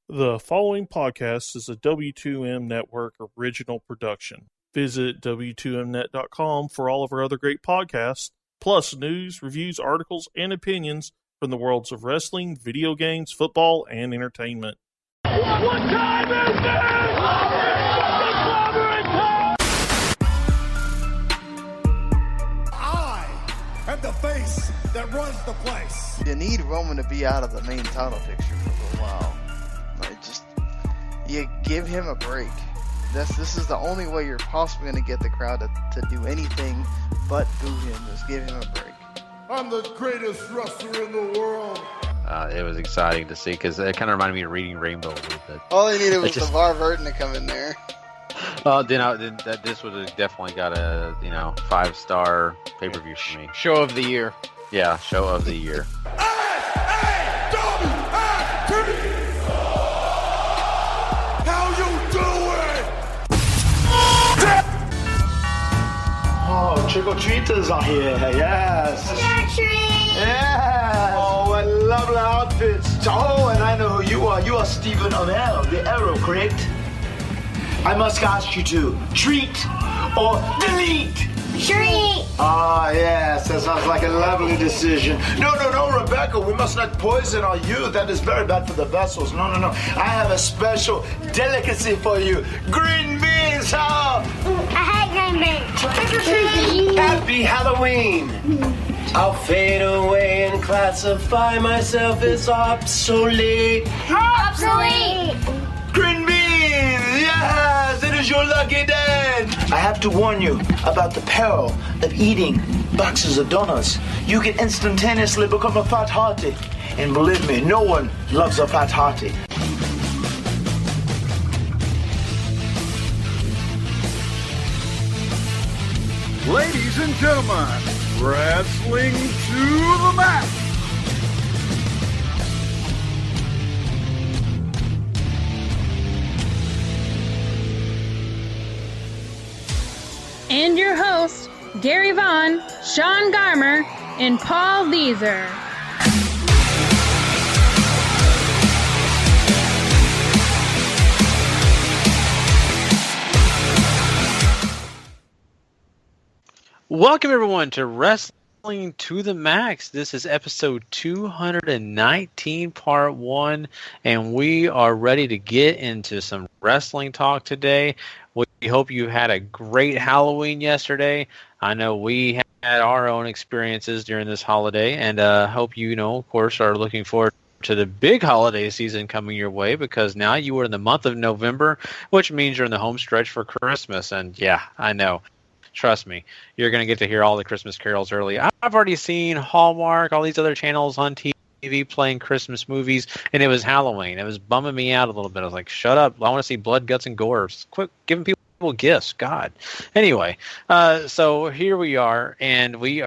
The following podcast is a W2M Network original production. Visit W2Mnet.com for all of our other great podcasts, plus news, reviews, articles, and opinions from the worlds of wrestling, video games, football, and entertainment. What time is it? I am the face that runs the place. You need Roman to be out of the main title picture for a little while. Like, just, you give him a break. This is the only way you're possibly going to get the crowd to do anything but boo him, is give him a break. I'm the greatest wrestler in the world. It was exciting to see because it kind of reminded me of Reading Rainbow a little bit. All they needed was LeVar Burton to come in there. Well, this would have definitely got a 5-star pay-per-view for me. Show of the year. Yeah, show of the year. How you doing? Oh, trick-or-treaters are here, yes. Yes. Oh, what lovely outfits. Oh, and I know who you are. You are Stephen Amell, the Arrow, correct? I must ask you to treat or delete. Treat. Ah, yes, that sounds like a lovely decision. No, Rebecca, we must not poison our youth. That is very bad for the vessels. No. I have a special delicacy for you. Green beans, huh? I hate green beans. Trick-or-treat. Happy Halloween! I'll fade away and classify myself as obsolete. Obsolete. Green beans, yes, it is your lucky day. I have to warn you about the peril of eating boxes of donuts. You can instantaneously become a fat hearty. And believe me, no one loves a fat hearty. Ladies and gentlemen, wrestling to the max. And your hosts, Gary Vaughn, Sean Garmer, and Paul Deezer. Welcome, everyone, to Wrestling to the Max. This is episode 219, part 1, and we are ready to get into some wrestling talk today. We hope you had a great Halloween yesterday. I know we had our own experiences during this holiday, and hope you, of course, are looking forward to the big holiday season coming your way, because now you are in the month of November, which means you're in the home stretch for Christmas. And yeah, I know. Trust me, you're going to get to hear all the Christmas carols early. I've already seen Hallmark, all these other channels on TV playing Christmas movies, and it was Halloween. It was bumming me out a little bit. I was like, shut up. I want to see blood, guts, and gore. Quit giving people gifts. God. Anyway, so here we are, and we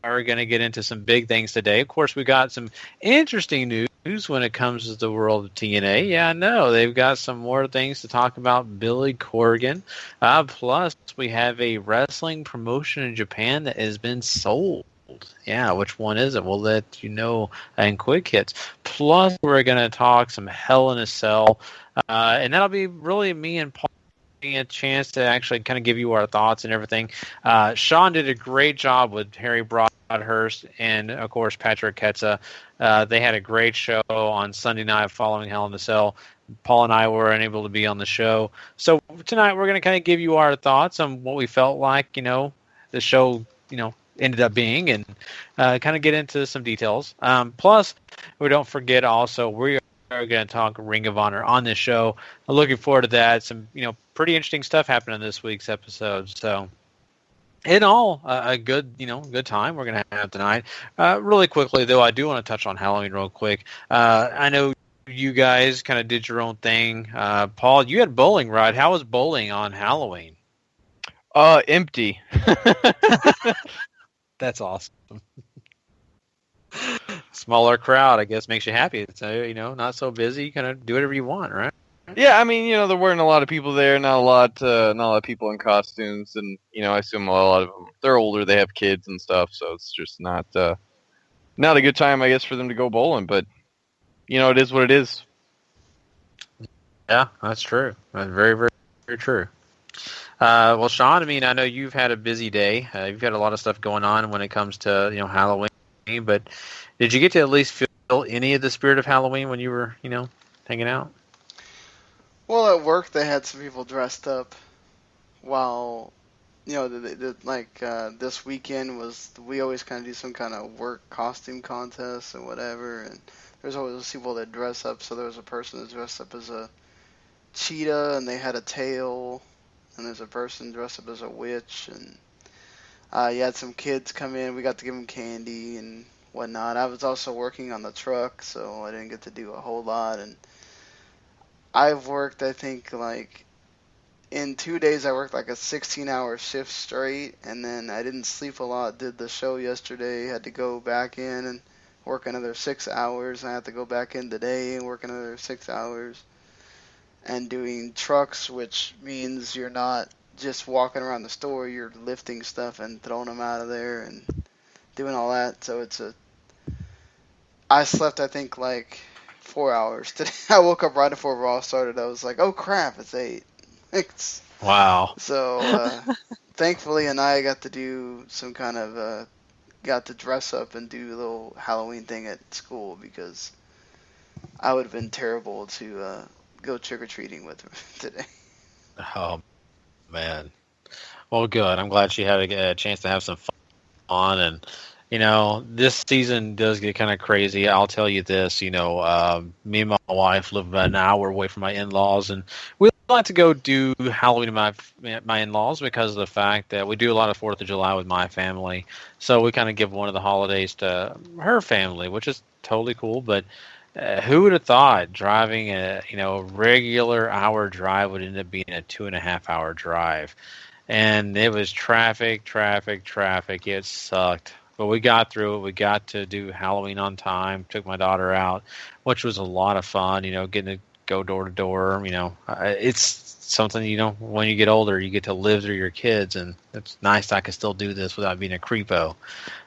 are going to get into some big things today. Of course, we got some interesting news when it comes to the world of TNA. Yeah, I know. They've got some more things to talk about. Billy Corgan. Plus, we have a wrestling promotion in Japan that has been sold. Yeah, which one is it? We'll let you know in quick hits. Plus, we're going to talk some Hell in a Cell. And that'll be really me and Paul getting a chance to actually kind of give you our thoughts and everything. Sean did a great job with Harry Broadhurst and, of course, Patrick Ketza. They had a great show on Sunday night following Hell in a Cell. Paul and I were unable to be on the show. So tonight we're going to kind of give you our thoughts on what we felt like, the show, ended up being, and kind of get into some details. Plus, we don't forget also, we are going to talk Ring of Honor on this show. I'm looking forward to that. Some, pretty interesting stuff happened in this week's episode. So, in all, a good, good time we're going to have tonight. Really quickly, though, I do want to touch on Halloween real quick. I know you guys kind of did your own thing. Paul, you had bowling, right? How was bowling on Halloween? Empty. That's awesome. Smaller crowd, I guess, makes you happy. So, not so busy. You kind of do whatever you want, right? Yeah, I mean, there weren't a lot of people there. Not a lot of people in costumes, and I assume a lot of them, they're older. They have kids and stuff, so it's just not a good time, I guess, for them to go bowling. But it is what it is. Yeah, that's true. That's very, very, very true. Well, Sean, I mean, I know you've had a busy day. You've got a lot of stuff going on when it comes to Halloween. But did you get to at least feel any of the spirit of Halloween when you were hanging out? Well, at work they had some people dressed up while, this weekend we always kind of do some kind of work costume contest or whatever, and there's always people that dress up. So there was a person that dressed up as a cheetah and they had a tail, and there's a person dressed up as a witch, and you had some kids come in. We got to give them candy and whatnot. I was also working on the truck, so I didn't get to do a whole lot, and I've worked, I think, in 2 days I worked like a 16-hour shift straight, and then I didn't sleep a lot, did the show yesterday, had to go back in and work another 6 hours, and I had to go back in today and work another 6 hours, and doing trucks, which means you're not just walking around the store, you're lifting stuff and throwing them out of there and doing all that, so I slept, I think, 4 hours today. I woke up right before Raw started. I was like, oh crap, it's 8. Wow. So, thankfully, and I got to do some kind of, got to dress up and do a little Halloween thing at school, because I would have been terrible to go trick-or-treating with her today. Oh, man. Well, good. I'm glad she had a chance to have some fun, and this season does get kind of crazy. I'll tell you this, me and my wife live about an hour away from my in-laws, and we like to go do Halloween with my in-laws because of the fact that we do a lot of 4th of July with my family. So we kind of give one of the holidays to her family, which is totally cool. But who would have thought driving a regular hour drive would end up being a 2.5-hour drive? And it was traffic. It sucked. But we got through it. We got to do Halloween on time. Took my daughter out, which was a lot of fun. Getting to go door to door. It's something, when you get older, you get to live through your kids, and it's nice that I can still do this without being a creepo.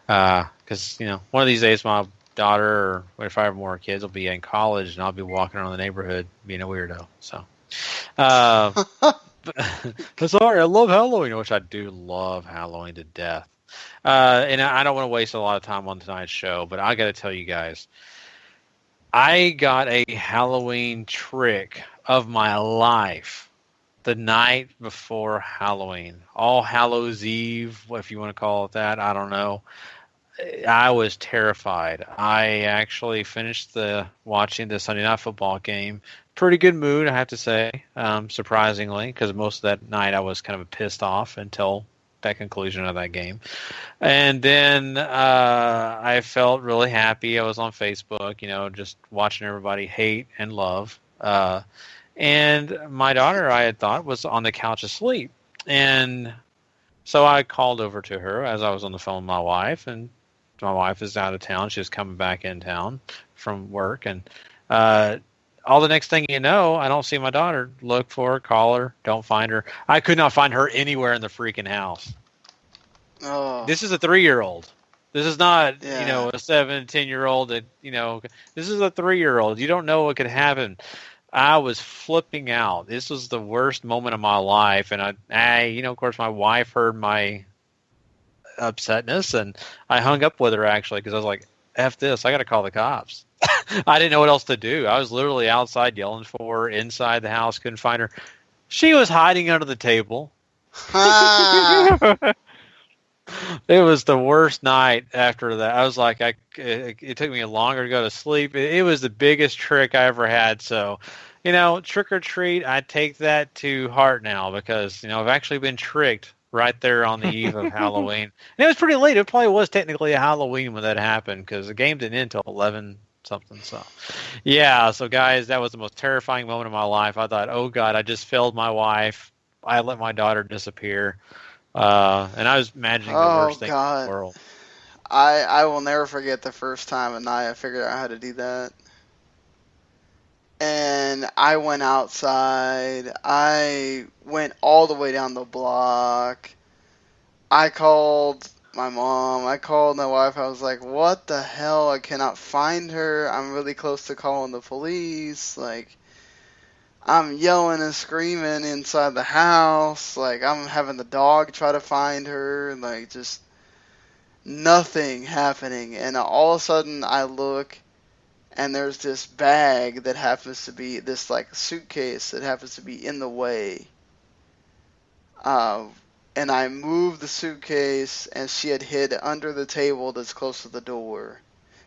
Because one of these days, my daughter, or if I have more kids, will be in college, and I'll be walking around the neighborhood being a weirdo. So, sorry, I love Halloween, which I do love Halloween to death. And I don't want to waste a lot of time on tonight's show, but I got to tell you guys, I got a Halloween trick of my life the night before Halloween. All Hallows Eve, if you want to call it that, I don't know. I was terrified. I actually finished watching the Sunday Night Football game. Pretty good mood, I have to say, surprisingly, because most of that night I was kind of pissed off until that conclusion of that game. And then I felt really happy. I was on Facebook, just watching everybody hate and love. And my daughter, I had thought, was on the couch asleep. And so I called over to her as I was on the phone with my wife, and my wife is out of town. She was coming back in town from work, and all the next thing you know, I don't see my daughter. Look for her, call her, don't find her. I could not find her anywhere in the freaking house. Oh. This is a 3-year-old. This is not, Yeah. a 7, 10-year-old that, this is a 3-year-old. You don't know what could happen. I was flipping out. This was the worst moment of my life. And of course, my wife heard my upsetness, and I hung up with her, actually, because I was like, F this, I got to call the cops. I didn't know what else to do. I was literally outside yelling for her, inside the house, couldn't find her. She was hiding under the table. It was the worst night after that. I was like, it took me longer to go to sleep. It was the biggest trick I ever had. So, trick or treat, I take that to heart now, because, I've actually been tricked right there on the eve of Halloween. And it was pretty late. It probably was technically a Halloween when that happened, because the game didn't end until 11 something. So, yeah. So, guys, that was the most terrifying moment of my life. I thought, oh, God, I just failed my wife. I let my daughter disappear. And I was imagining the worst thing in the world. I will never forget the first time at night I figured out how to do that. And I went outside. I went all the way down the block. I called my mom. I called my wife. I was like, what the hell? I cannot find her. I'm really close to calling the police. I'm yelling and screaming inside the house. Like, I'm having the dog try to find her. Like, just nothing happening. And all of a sudden, I look, and there's this bag that happens to be, this, like, suitcase that happens to be in the way. And I moved the suitcase, and she had hid under the table that's close to the door.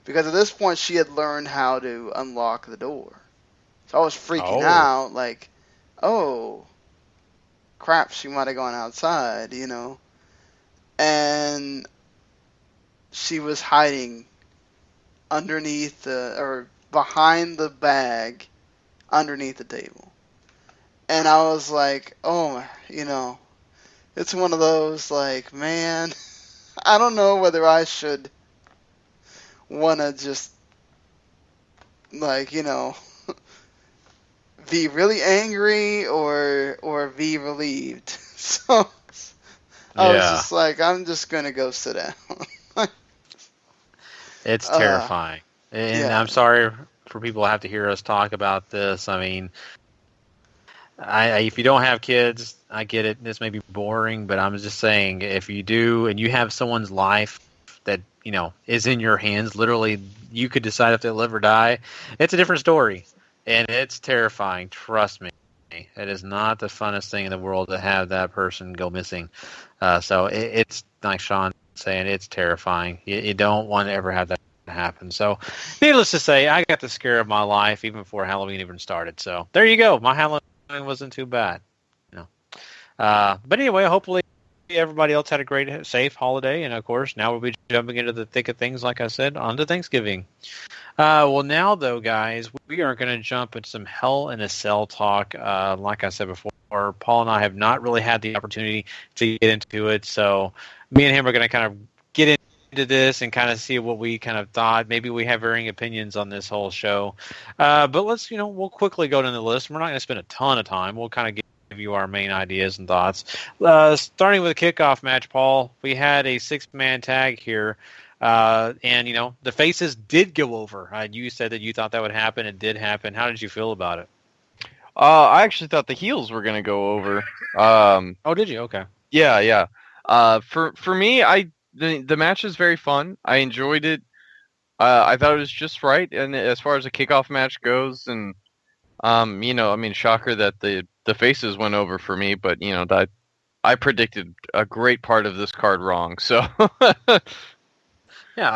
Because at this point, she had learned how to unlock the door. So I was freaking out, like, oh, crap, she might have gone outside, you know. And she was hiding underneath or behind the bag, underneath the table. And I was like, oh, you know, it's one of those, like, man, I don't know whether I should want to just, like, you know, be really angry or be relieved. So I was just like, I'm just going to go sit down. It's terrifying. And I'm sorry for people who have to hear us talk about this. I mean, if you don't have kids, I get it. This may be boring, but I'm just saying, if you do and you have someone's life that, you know, is in your hands, literally, you could decide if they live or die. It's a different story, and it's terrifying. Trust me. It is not the funnest thing in the world to have that person go missing. So it's like Sean saying, it's terrifying. You don't want to ever have that happen. So needless to say, I got the scare of my life even before Halloween even started. So there you go. My Halloween wasn't too bad. You know. But anyway, hopefully everybody else had a great, safe holiday. And of course, now we'll be jumping into the thick of things, like I said, on to Thanksgiving. Well, now, though, guys, we are going to jump into some Hell in a Cell talk. Like I said before, Paul and I have not really had the opportunity to get into it. So me and him are going to kind of get into this and kind of see what we kind of thought. Maybe we have varying opinions on this whole show. But let's, we'll quickly go down the list. We're not going to spend a ton of time. We'll kind of give you our main ideas and thoughts. Starting with the kickoff match, Paul, we had a 6-man tag here. And, the faces did go over. You said that you thought that would happen. It did happen. How did you feel about it? I actually thought the heels were going to go over. Oh, did you? Okay. Yeah. For me, the match is very fun. I enjoyed it. I thought it was just right. And as far as a kickoff match goes, and, shocker that the faces went over for me, but, that I predicted a great part of this card wrong. So... Yeah,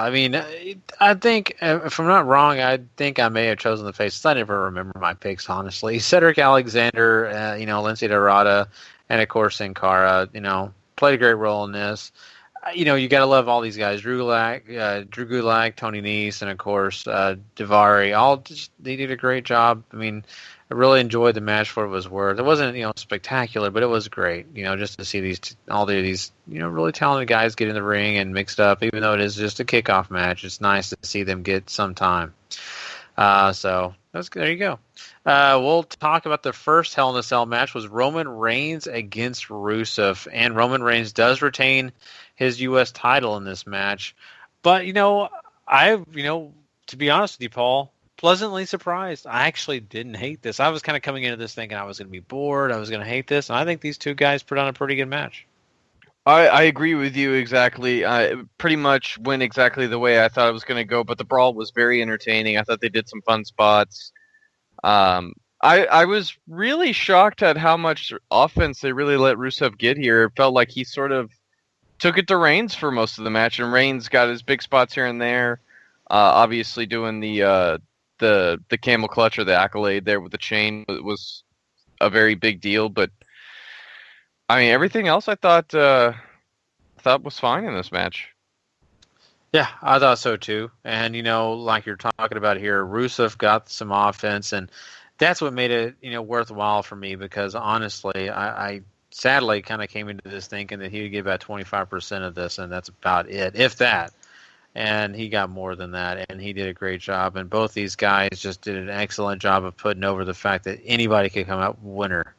I think, if I'm not wrong, I think I may have chosen the faces. I never remember my picks, honestly. Cedric Alexander, Lindsay Dorada, and, of course, Sin Cara, played a great role in this. You got to love all these guys. Drew Gulak, Tony Nese, and, of course, Daivari. They did a great job. I really enjoyed the match for what it was worth. It wasn't, spectacular, but it was great, just to see all these really talented guys get in the ring and mixed up, even though it is just a kickoff match. It's nice to see them get some time. So there you go. We'll talk about the first Hell in a Cell match was Roman Reigns against Rusev, and Roman Reigns does retain his U.S. title in this match. But, to be honest with you, Paul, pleasantly surprised. I actually didn't hate this. I was kind of coming into this thinking I was going to be bored. I was going to hate this. And I think these two guys put on a pretty good match. I agree with you exactly. Pretty much went exactly the way I thought it was going to go, but the brawl was very entertaining. I thought they did some fun spots. I was really shocked at how much offense they really let Rusev get here. It felt like he sort of took it to Reigns for most of the match, and Reigns got his big spots here and there. Obviously doing the camel clutch or the accolade there with the chain was a very big deal, but everything else I thought was fine in this match. Yeah, I thought so too. And like you're talking about here, Rusev got some offense, and that's what made it worthwhile for me, because honestly, I sadly kind of came into this thinking that he would get about 25% of this, and that's about it, if that. And he got more than that, and he did a great job. And both these guys just did an excellent job of putting over the fact that anybody could come out winner.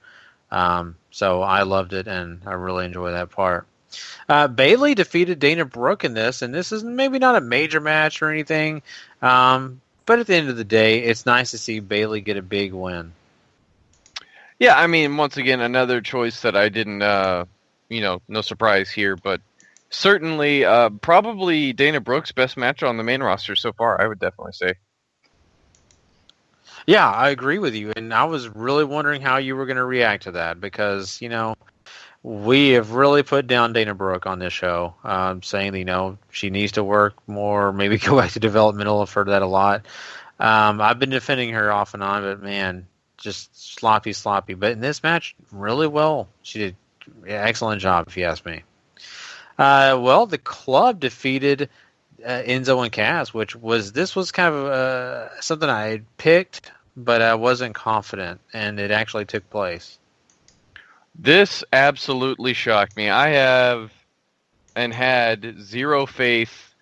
So I loved it, and I really enjoyed that part. Bayley defeated Dana Brooke in this, and this is maybe not a major match or anything, but at the end of the day, it's nice to see Bayley get a big win. Yeah, I mean, once again, another choice that I didn't, no surprise here, but certainly, probably Dana Brooke's best match on the main roster so far, I would definitely say. Yeah, I agree with you, and I was really wondering how you were going to react to that because, we have really put down Dana Brooke on this show, saying that, she needs to work more, maybe go back to developmental. I've heard that a lot. I've been defending her off and on, but man, just sloppy. But in this match, really well. She did an excellent job, if you ask me. The club defeated Enzo and Cass, this was kind of something I had picked, but I wasn't confident, and it actually took place. This absolutely shocked me. I have and had zero faith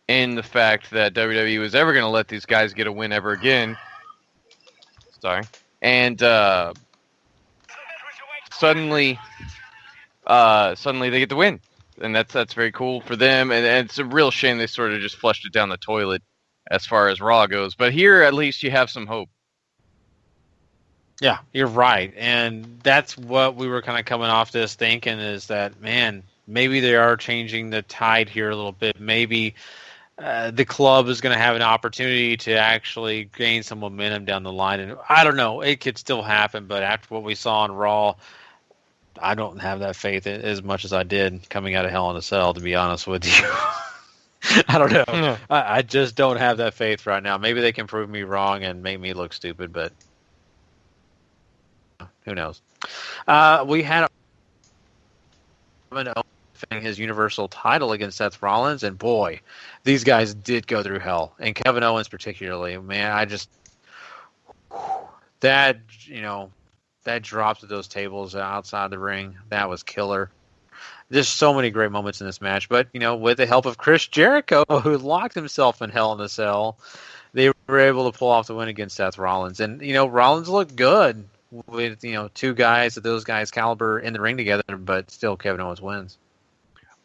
in the fact that WWE was ever going to let these guys get a win ever again. Sorry. And suddenly they get the win. And that's very cool for them. And it's a real shame they sort of just flushed it down the toilet as far as Raw goes. But here, at least, you have some hope. Yeah, you're right. And that's what we were kind of coming off this thinking is that, man, maybe they are changing the tide here a little bit. Maybe the club is going to have an opportunity to actually gain some momentum down the line. And I don't know. It could still happen. But after what we saw on Raw, I don't have that faith as much as I did coming out of Hell in a Cell, to be honest with you. I don't know. Yeah. I just don't have that faith right now. Maybe they can prove me wrong and make me look stupid, but who knows? We had Kevin Owens defending his Universal title against Seth Rollins, and boy, these guys did go through hell. And Kevin Owens particularly, man, that drop to those tables outside the ring, that was killer. There's so many great moments in this match, but with the help of Chris Jericho, who locked himself in Hell in a Cell, they were able to pull off the win against Seth Rollins. And Rollins looked good with two guys of those guys' caliber in the ring together, but still Kevin Owens wins.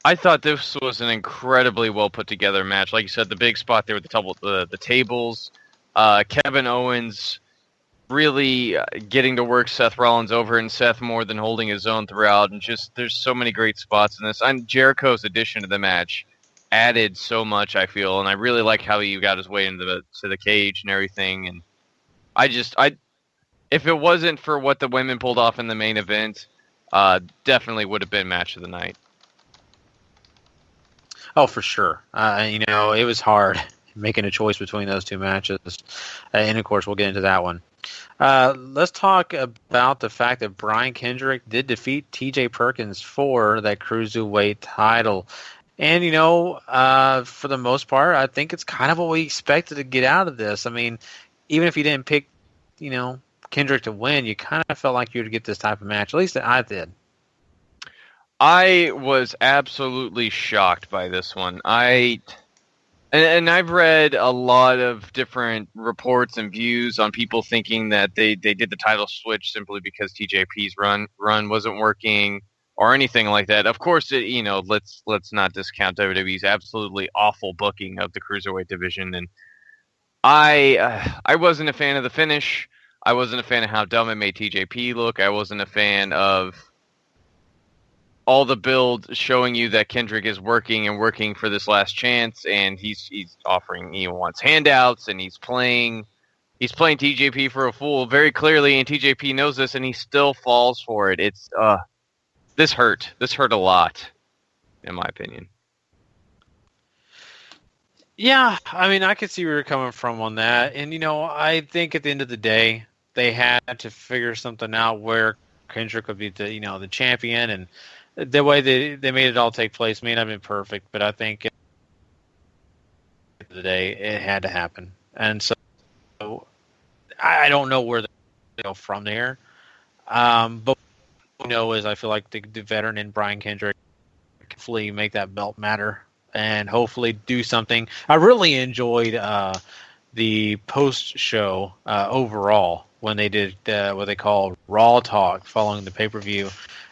I thought this was an incredibly well put together match. Like you said, the big spot there with the tables, Kevin Owens really getting to work Seth Rollins over, and Seth more than holding his own throughout, and just there's so many great spots in this. And Jericho's addition to the match added so much, I feel, and I really like how he got his way into the cage and everything. And if it wasn't for what the women pulled off in the main event, definitely would have been match of the night. Oh, for sure. It was hard making a choice between those two matches, and of course we'll get into that one. Let's talk about the fact that Brian Kendrick did defeat TJ Perkins for that Cruiserweight title. And, for the most part, I think it's kind of what we expected to get out of this. I mean, even if you didn't pick, Kendrick to win, you kind of felt like you would get this type of match. At least I did. I was absolutely shocked by this one. And I've read a lot of different reports and views on people thinking that they did the title switch simply because TJP's run wasn't working or anything like that. Of course, let's not discount WWE's absolutely awful booking of the Cruiserweight division. And I wasn't a fan of the finish. I wasn't a fan of how dumb it made TJP look. I wasn't a fan of all the build showing you that Kendrick is working for this last chance, and he's offering, he wants handouts, and he's playing TJP for a fool very clearly, and TJP knows this, and he still falls for it. It's this hurt a lot, in my opinion. Yeah, I mean, I could see where you're coming from on that, and I think at the end of the day, they had to figure something out where Kendrick would be the champion, and the way they made it all take place may not have been perfect, but I think at the end of the day, it had to happen. And so I don't know where they go from there. But what I know is I feel like the veteran in Brian Kendrick can hopefully make that belt matter and hopefully do something. I really enjoyed the post-show overall when they did what they call Raw Talk following the pay-per-view.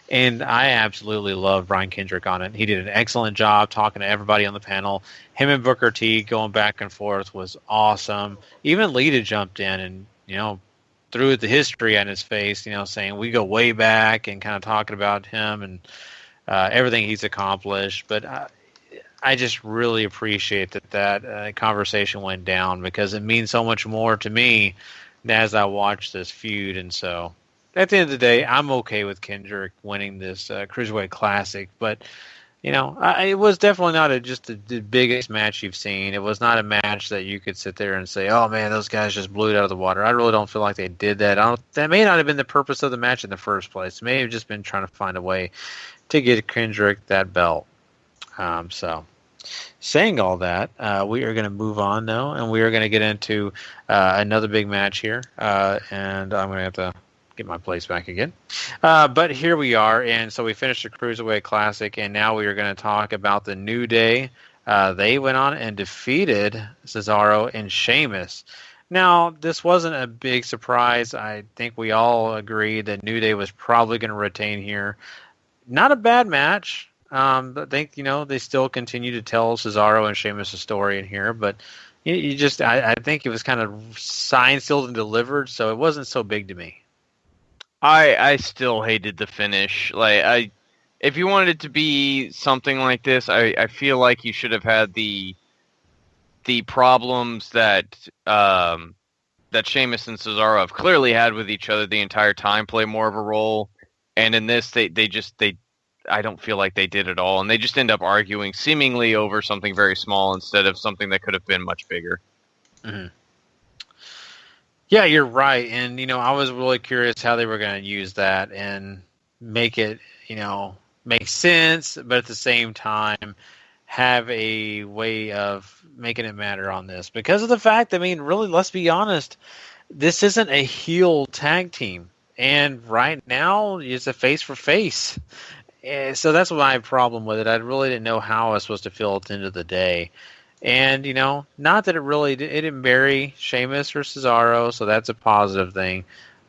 And I absolutely love Brian Kendrick on it. He did an excellent job talking to everybody on the panel. Him and Booker T going back and forth was awesome. Even Lita jumped in and, threw the history on his face, saying we go way back and kind of talking about him and everything he's accomplished. But I just really appreciate that conversation went down, because it means so much more to me as I watch this feud. And so at the end of the day, I'm okay with Kendrick winning this Cruiserweight Classic. But, it was definitely not just the biggest match you've seen. It was not a match that you could sit there and say, oh, man, those guys just blew it out of the water. I really don't feel like they did that. That may not have been the purpose of the match in the first place. It may have just been trying to find a way to get Kendrick that belt. So, saying all that, we are going to move on now, and we are going to get into another big match here. And I'm going to have to get my place back again. But here we are, and so we finished the Cruiserweight Classic, and now we are going to talk about the New Day. They went on and defeated Cesaro and Sheamus. Now, this wasn't a big surprise. I think we all agreed that New Day was probably going to retain here. Not a bad match. But I think, they still continue to tell Cesaro and Sheamus' story in here, but I think it was kind of signed, sealed, and delivered, so it wasn't so big to me. I still hated the finish. If you wanted it to be something like this, I feel like you should have had the problems that Sheamus and Cesaro have clearly had with each other the entire time play more of a role, and in this I don't feel like they did at all, and they just end up arguing seemingly over something very small instead of something that could have been much bigger. Mm-hmm. Yeah, you're right, and I was really curious how they were going to use that and make it, make sense, but at the same time have a way of making it matter on this, because of the fact, really, let's be honest, this isn't a heel tag team, and right now it's a face for face. So that's my problem with it. I really didn't know how I was supposed to feel at the end of the day. And, not that it didn't bury Sheamus or Cesaro, so that's a positive thing.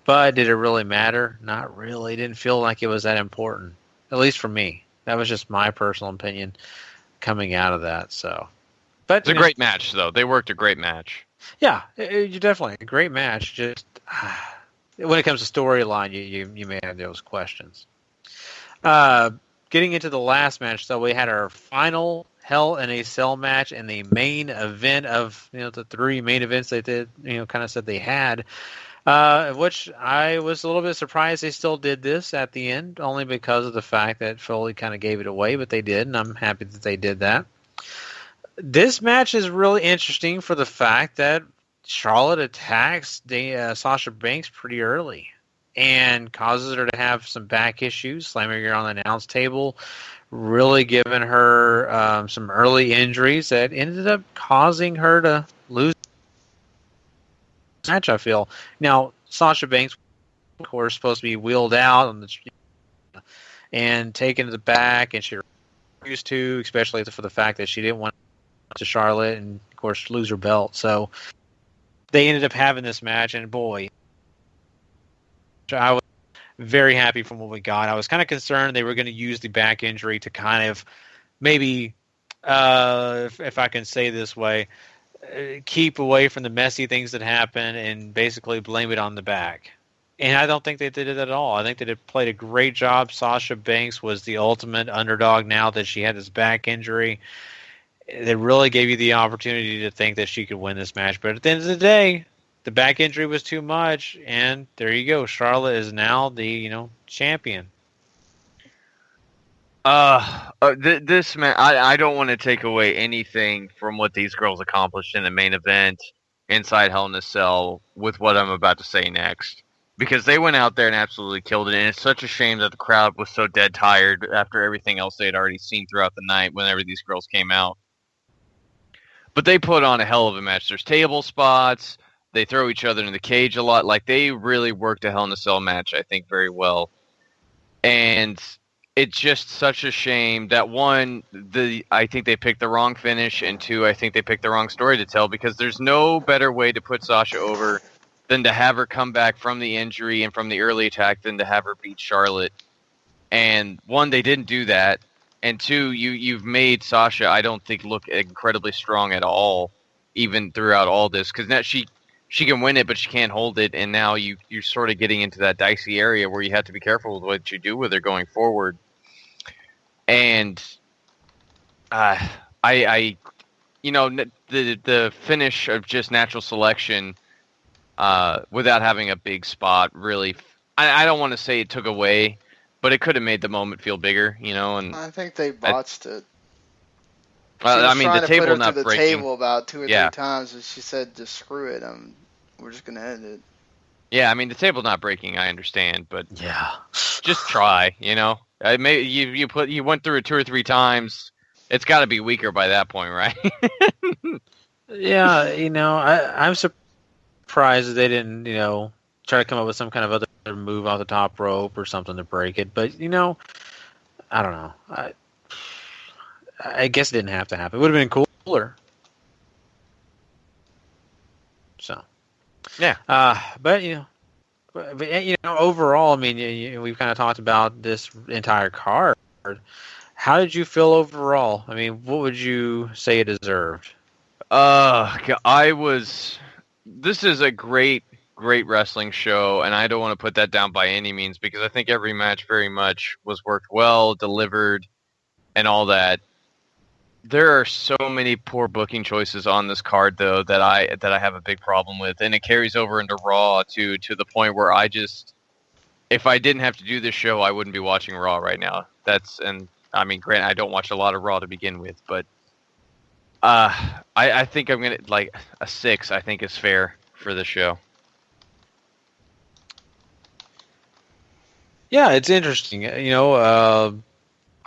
But did it really matter? Not really. It didn't feel like it was that important, at least for me. That was just my personal opinion coming out of that. So, but it's a great match, though. They worked a great match. Yeah, you definitely a great match. Just when it comes to storyline, you may have those questions. Getting into the last match, so we had our final Hell in a Cell match and the main event of the three main events they did, kind of said they had, which I was a little bit surprised they still did this at the end, only because of the fact that Foley kind of gave it away, but they did, and I'm happy that they did that. This match is really interesting for the fact that Charlotte attacks Sasha Banks pretty early and causes her to have some back issues, slamming her on the announce table, really giving her some early injuries that ended up causing her to lose the match, I feel. Now, Sasha Banks, of course, supposed to be wheeled out and taken to the back, and she refused to, especially for the fact that she didn't want to Charlotte and, of course, lose her belt. So they ended up having this match, and boy, I was very happy from what we got. I was kind of concerned they were going to use the back injury to kind of maybe, if I can say this way, keep away from the messy things that happen and basically blame it on the back. And I don't think they did it at all. I think they played a great job. Sasha Banks was the ultimate underdog now that she had this back injury. They really gave you the opportunity to think that she could win this match. But at the end of the day, the back injury was too much, and there you go. Charlotte is now the champion. This man, I don't want to take away anything from what these girls accomplished in the main event inside Hell in a Cell with what I'm about to say next, because they went out there and absolutely killed it. And it's such a shame that the crowd was so dead tired after everything else they had already seen throughout the night whenever these girls came out. But they put on a hell of a match. There's table spots. They throw each other in the cage a lot. Like, they really worked a Hell in a Cell match, I think, very well. And it's just such a shame that, one, I think they picked the wrong finish, and two, I think they picked the wrong story to tell, because there's no better way to put Sasha over than to have her come back from the injury and from the early attack than to have her beat Charlotte. And, one, they didn't do that. And two, you've made Sasha, I don't think, look incredibly strong at all, even throughout all this, because now she can win it, but she can't hold it, and now you're sort of getting into that dicey area where you have to be careful with what you do with her going forward. And the finish of just natural selection without having a big spot really, I don't want to say it took away, but it could have made the moment feel bigger, And I think they botched it. The table not the breaking. Table about 2 or 3 times, and she said, "Just screw it. We're just gonna end it." Yeah, the table not breaking, I understand, but yeah, just try. You went through it 2 or 3 times. It's got to be weaker by that point, right? Yeah, I'm surprised that they didn't, try to come up with some kind of other move off the top rope or something to break it. But I don't know. I guess it didn't have to happen. It would have been cooler. So, yeah. But overall, we've kind of talked about this entire card. How did you feel overall? What would you say it deserved? This is a great wrestling show, and I don't want to put that down by any means because I think every match very much was worked well, delivered, and all that. There are so many poor booking choices on this card, though, that I have a big problem with, and it carries over into Raw to the point where if I didn't have to do this show, I wouldn't be watching Raw right now. Granted, I don't watch a lot of Raw to begin with, but I think I'm gonna a 6. I think is fair for the show. Yeah, it's interesting.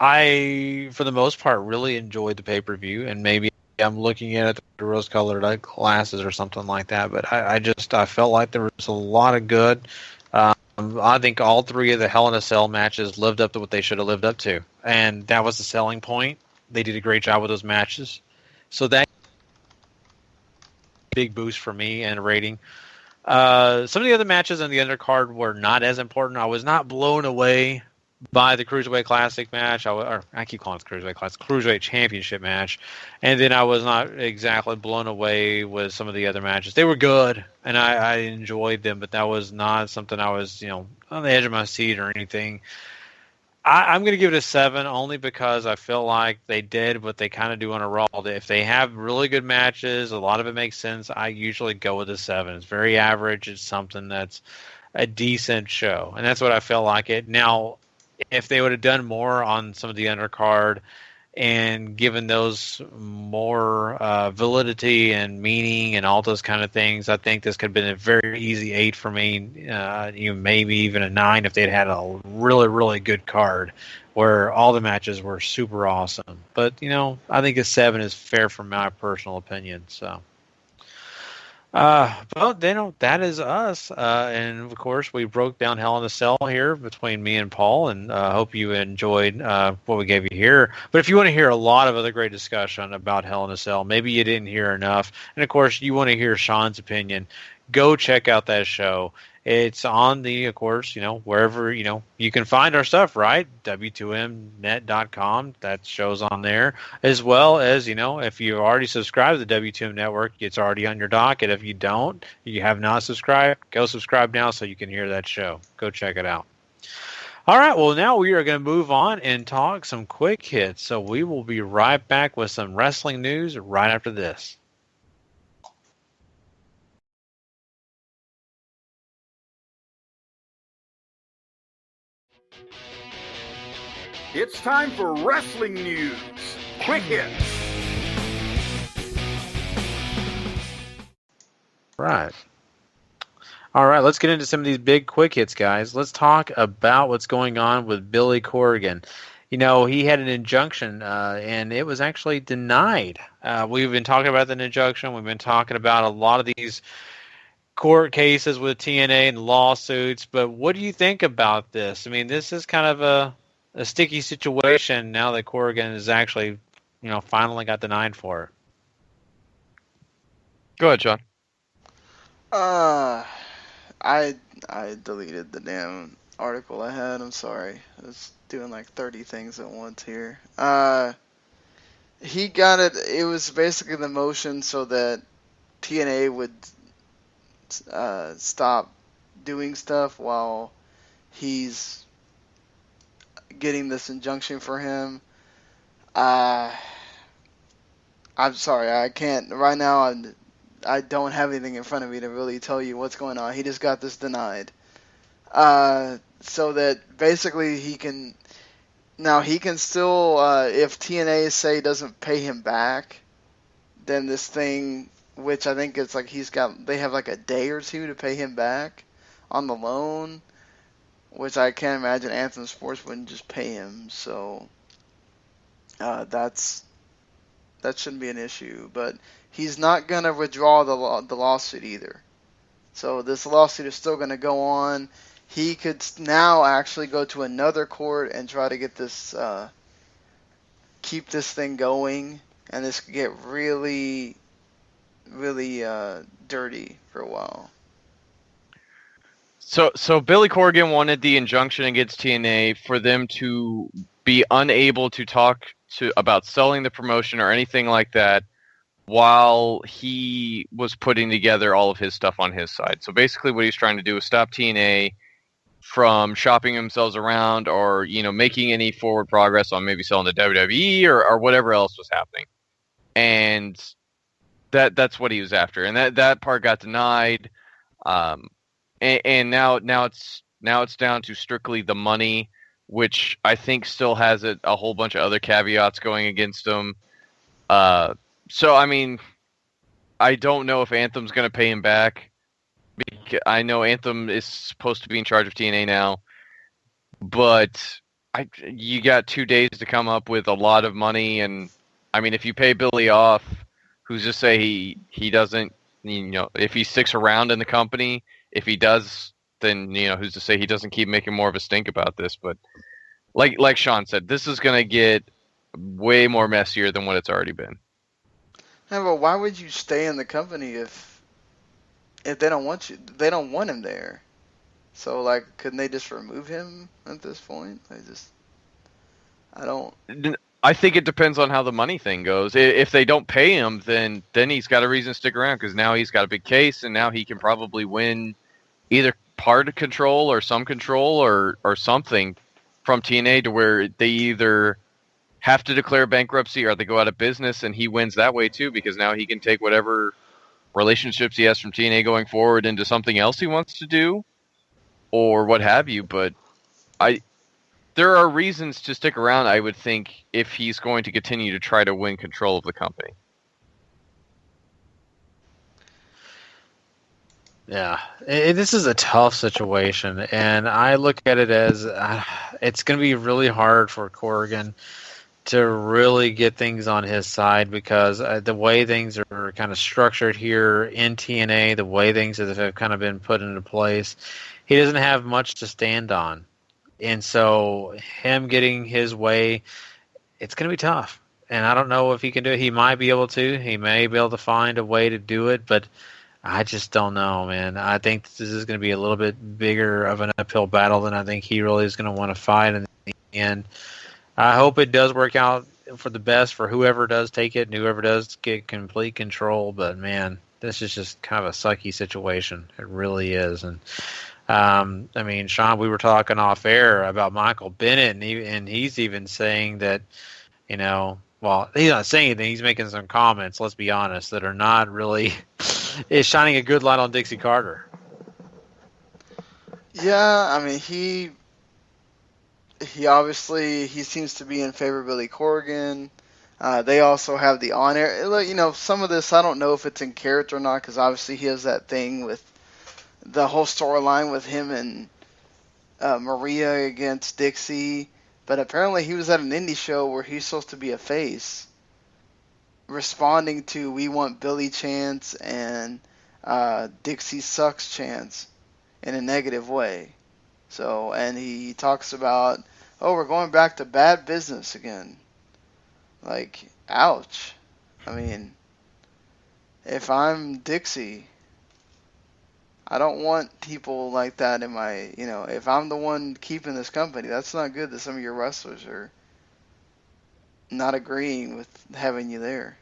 I, for the most part, really enjoyed the pay-per-view, and maybe I'm looking at it through rose-colored glasses or something like that, but I felt like there was a lot of good. I think all 3 of the Hell in a Cell matches lived up to what they should have lived up to, and that was the selling point. They did a great job with those matches. So that big boost for me and rating. Some of the other matches on the undercard were not as important. I was not blown away by the Cruiserweight Classic match. I keep calling it the Cruiserweight Classic, Cruiserweight Championship match. And then I was not exactly blown away with some of the other matches. They were good, and I enjoyed them, but that was not something I was, on the edge of my seat or anything. I'm going to give it a 7 only because I feel like they did what they kind of do on a Raw. If they have really good matches, a lot of it makes sense. I usually go with a 7. It's very average. It's something that's a decent show, and that's what I feel like it. Now, if they would have done more on some of the undercard and given those more validity and meaning and all those kind of things, I think this could have been a very easy 8 for me, maybe even a 9 if they'd had a really, really good card where all the matches were super awesome. But, I think a 7 is fair from my personal opinion, so. That is us. And of course, we broke down Hell in a Cell here between me and Paul, and I hope you enjoyed what we gave you here. But if you want to hear a lot of other great discussion about Hell in a Cell, maybe you didn't hear enough, and of course, you want to hear Sean's opinion, go check out that show. It's on of course, wherever, you can find our stuff, right? W2Mnet.com. That show's on there. As well as, if you already subscribed to the W2M Network, it's already on your docket. If you don't, you have not subscribed, go subscribe now so you can hear that show. Go check it out. All right, well, now we are going to move on and talk some quick hits. So we will be right back with some wrestling news right after this. It's time for wrestling news. Quick hits. Right. All right, let's get into some of these big quick hits, guys. Let's talk about what's going on with Billy Corgan. He had an injunction, and it was actually denied. We've been talking about the injunction. We've been talking about a lot of these court cases with TNA and lawsuits. But what do you think about this? This is kind of a sticky situation now that Corgan is actually, finally got denied for it. Go ahead, John. I deleted the damn article I had. I'm sorry. I was doing 30 things at once here. He got it. It was basically the motion so that TNA would stop doing stuff while he's getting this injunction for him. I'm sorry, I can't right now. I don't have anything in front of me to really tell you what's going on. He just got this denied, so that basically he can still, if TNA say doesn't pay him back, then this thing, which I think it's like they have like a day or two to pay him back on the loan, which I can't imagine Anthem Sports wouldn't just pay him. So that shouldn't be an issue. But he's not gonna withdraw the lawsuit either. So this lawsuit is still gonna go on. He could now actually go to another court and try to get this, keep this thing going, and this could get really, really dirty for a while. So Billy Corgan wanted the injunction against TNA for them to be unable to talk about selling the promotion or anything like that while he was putting together all of his stuff on his side. So basically what he's trying to do is stop TNA from shopping themselves around or, making any forward progress on maybe selling to WWE or whatever else was happening. And that's what he was after. And that part got denied. And now it's down to strictly the money, which I think still has a whole bunch of other caveats going against him. So, I mean, I don't know if Anthem's going to pay him back. I know Anthem is supposed to be in charge of TNA now, but you got 2 days to come up with a lot of money, and I mean, if you pay Billy off, who's to say he doesn't, if he sticks around in the company, if he does, then who's to say he doesn't keep making more of a stink about this? But like Sean said, this is going to get way more messier than what it's already been. Yeah, but why would you stay in the company if they don't want you? They don't want him there. So, couldn't they just remove him at this point? I think it depends on how the money thing goes. If they don't pay him, then he's got a reason to stick around because now he's got a big case, and now he can probably win either part of control or some control or something from TNA to where they either have to declare bankruptcy or they go out of business, and he wins that way too because now he can take whatever relationships he has from TNA going forward into something else he wants to do or what have you. But there are reasons to stick around, I would think, if he's going to continue to try to win control of the company. Yeah, this is a tough situation, and I look at it as it's going to be really hard for Corgan to really get things on his side because the way things are kind of structured here in TNA, the way things have kind of been put into place, he doesn't have much to stand on. And so him getting his way, it's going to be tough. And I don't know if he can do it. He might be able to. He may be able to find a way to do it, but I just don't know, man. I think this is going to be a little bit bigger of an uphill battle than I think he really is going to want to fight in the end. I hope it does work out for the best for whoever does take it and whoever does get complete control. But, man, this is just kind of a sucky situation. It really is. And, I mean, Sean, we were talking off air about Michael Bennett, and he's even saying that, well, he's not saying anything. He's making some comments, let's be honest, that are not really is shining a good light on Dixie Carter. Yeah, I mean, he obviously seems to be in favor of Billy Corgan. They also have the on-air. Some of this, I don't know if it's in character or not, because obviously he has that thing with the whole storyline with him and Maria against Dixie. But apparently he was at an indie show where he's supposed to be a face, responding to "We Want Billy" chants and "Dixie sucks" chants in a negative way. So, and he talks about, we're going back to bad business again. Ouch. I mean, if I'm Dixie, I don't want people like that in my, if I'm the one keeping this company, that's not good that some of your wrestlers are not agreeing with having you there.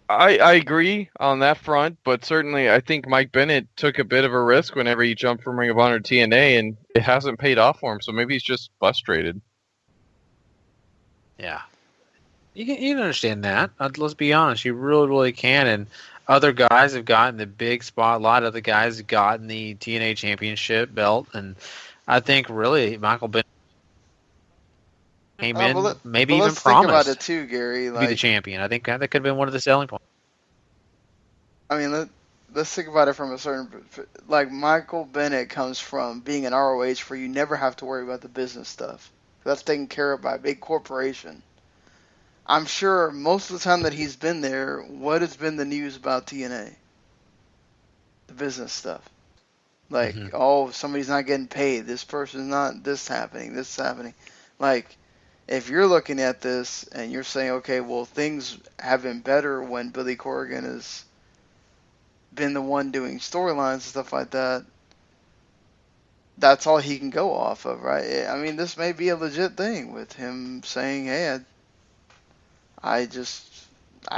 I agree on that front, but certainly I think Mike Bennett took a bit of a risk whenever he jumped from Ring of Honor to TNA, and it hasn't paid off for him. So maybe he's just frustrated. Yeah. You can understand that. Let's be honest. You really, really can. And other guys have gotten the big spotlight. Other guys have gotten the TNA Championship belt. And I think really Michael Bennett came in, maybe even let's promised think about it too, Gary. to be the champion. I think that could have been one of the selling points. I mean, let's think about it from a certain, like Michael Bennett comes from being an ROH where you never have to worry about the business stuff. That's taken care of by a big corporation. I'm sure most of the time that he's been there, what has been the news about TNA? The business stuff. Like, oh, somebody's not getting paid. This person's not, this is happening. Like, if you're looking at this and you're saying, okay, well, things have been better when Billy Corgan has been the one doing storylines and stuff like that, that's all he can go off of, right? I mean, this may be a legit thing with him saying, hey, I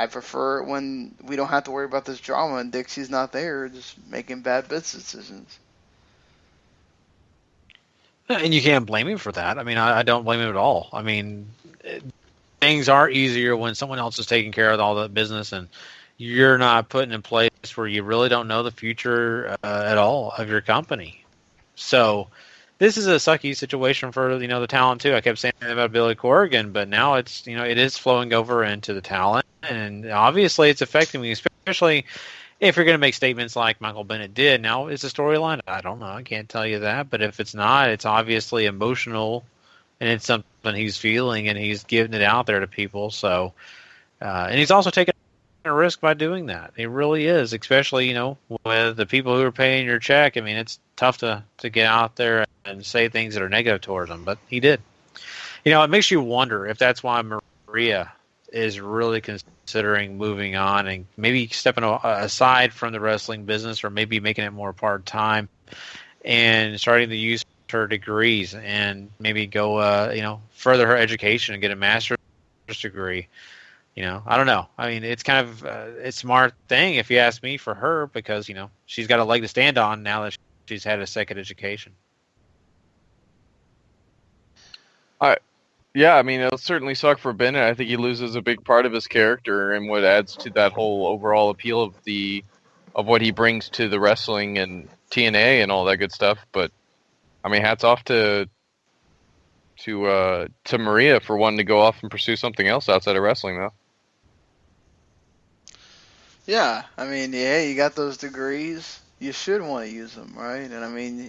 prefer it when we don't have to worry about this drama and Dixie's not there, just making bad business decisions. And you can't blame him for that. I mean, I don't blame him at all. I mean, things are easier when someone else is taking care of all the business and you're not putting in place where you really don't know the future at all of your company. So this is a sucky situation for, the talent too. I kept saying that about Billy Corgan, but now it's, it is flowing over into the talent, and obviously it's affecting me, especially if you're going to make statements like Michael Bennett did. Now, is the storyline? I don't know. I can't tell you that, but if it's not, it's obviously emotional, and it's something he's feeling, and he's giving it out there to people. So, and he's also taking a risk by doing that. He really is, especially, with the people who are paying your check. I mean, it's tough to get out there and say things that are negative towards them, but he did. It makes you wonder if that's why Maria is really considering moving on and maybe stepping aside from the wrestling business, or maybe making it more part-time and starting to use her degrees and maybe go, further her education and get a master's degree. I don't know. I mean, it's kind of a smart thing, if you ask me, for her, because, she's got a leg to stand on now that she's had a second education. Yeah, I mean, it'll certainly suck for Bennett. I think he loses a big part of his character and what adds to that whole overall appeal of what he brings to the wrestling and TNA and all that good stuff. But, I mean, hats off to Maria for wanting to go off and pursue something else outside of wrestling, though. Yeah, I mean, yeah, you got those degrees. You should want to use them, right? And I mean,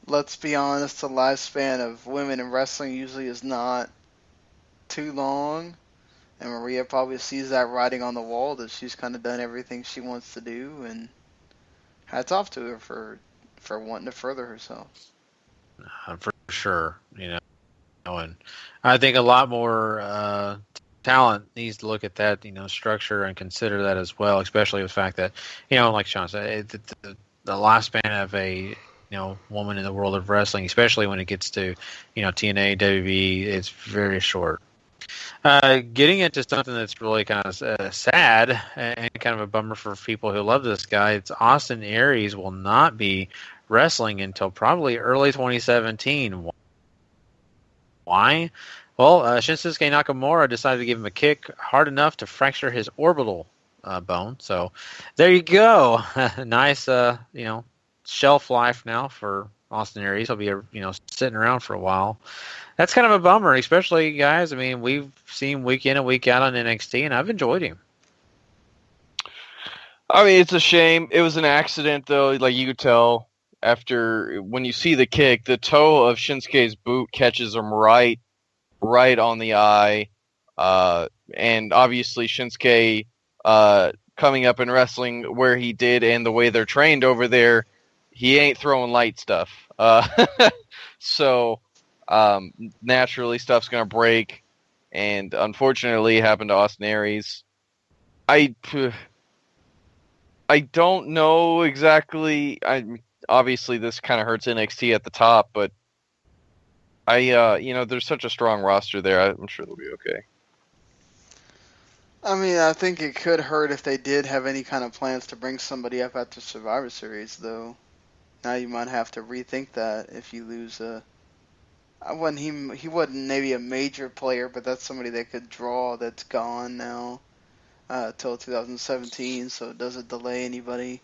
let's be honest, the lifespan of women in wrestling usually is not too long. And Maria probably sees that writing on the wall, that she's kind of done everything she wants to do. And hats off to her for wanting to further herself. For sure, and I think a lot more talent needs to look at that, structure and consider that as well, especially the fact that, like Sean said, the lifespan of a woman in the world of wrestling, especially when it gets to TNA, WWE, it's very short. Getting into something that's really kind of sad and kind of a bummer for people who love this guy, it's Austin Aries will not be wrestling until probably early 2017. Why? Well, Shinsuke Nakamura decided to give him a kick hard enough to fracture his orbital bone. So there you go. Nice, shelf life now for Austin Aries. He'll be, sitting around for a while. That's kind of a bummer, especially, guys. I mean, we've seen week in and week out on NXT, and I've enjoyed him. I mean, it's a shame. It was an accident, though. Like, you could tell after, when you see the kick, the toe of Shinsuke's boot catches him right on the eye. And obviously Shinsuke, coming up in wrestling where he did and the way they're trained over there, he ain't throwing light stuff. So naturally stuff's going to break. And unfortunately it happened to Austin Aries. I don't know exactly. Obviously this kind of hurts NXT at the top, but there's such a strong roster there. I'm sure they'll be okay. I mean, I think it could hurt if they did have any kind of plans to bring somebody up after Survivor Series, though. Now you might have to rethink that if you lose a. He wasn't maybe a major player, but that's somebody that could draw that's gone now till 2017. So does it delay anybody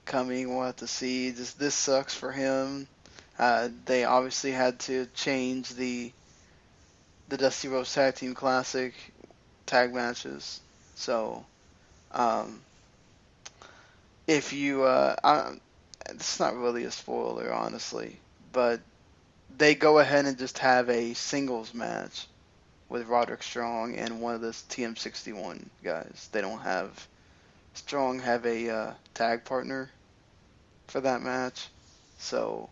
coming? We'll have to see. This sucks for him. They obviously had to change the Dusty Rhodes Tag Team Classic tag matches. So, if you, it's not really a spoiler, honestly, but they go ahead and just have a singles match with Roderick Strong and one of the TM61 guys. They don't have Strong have a tag partner for that match, so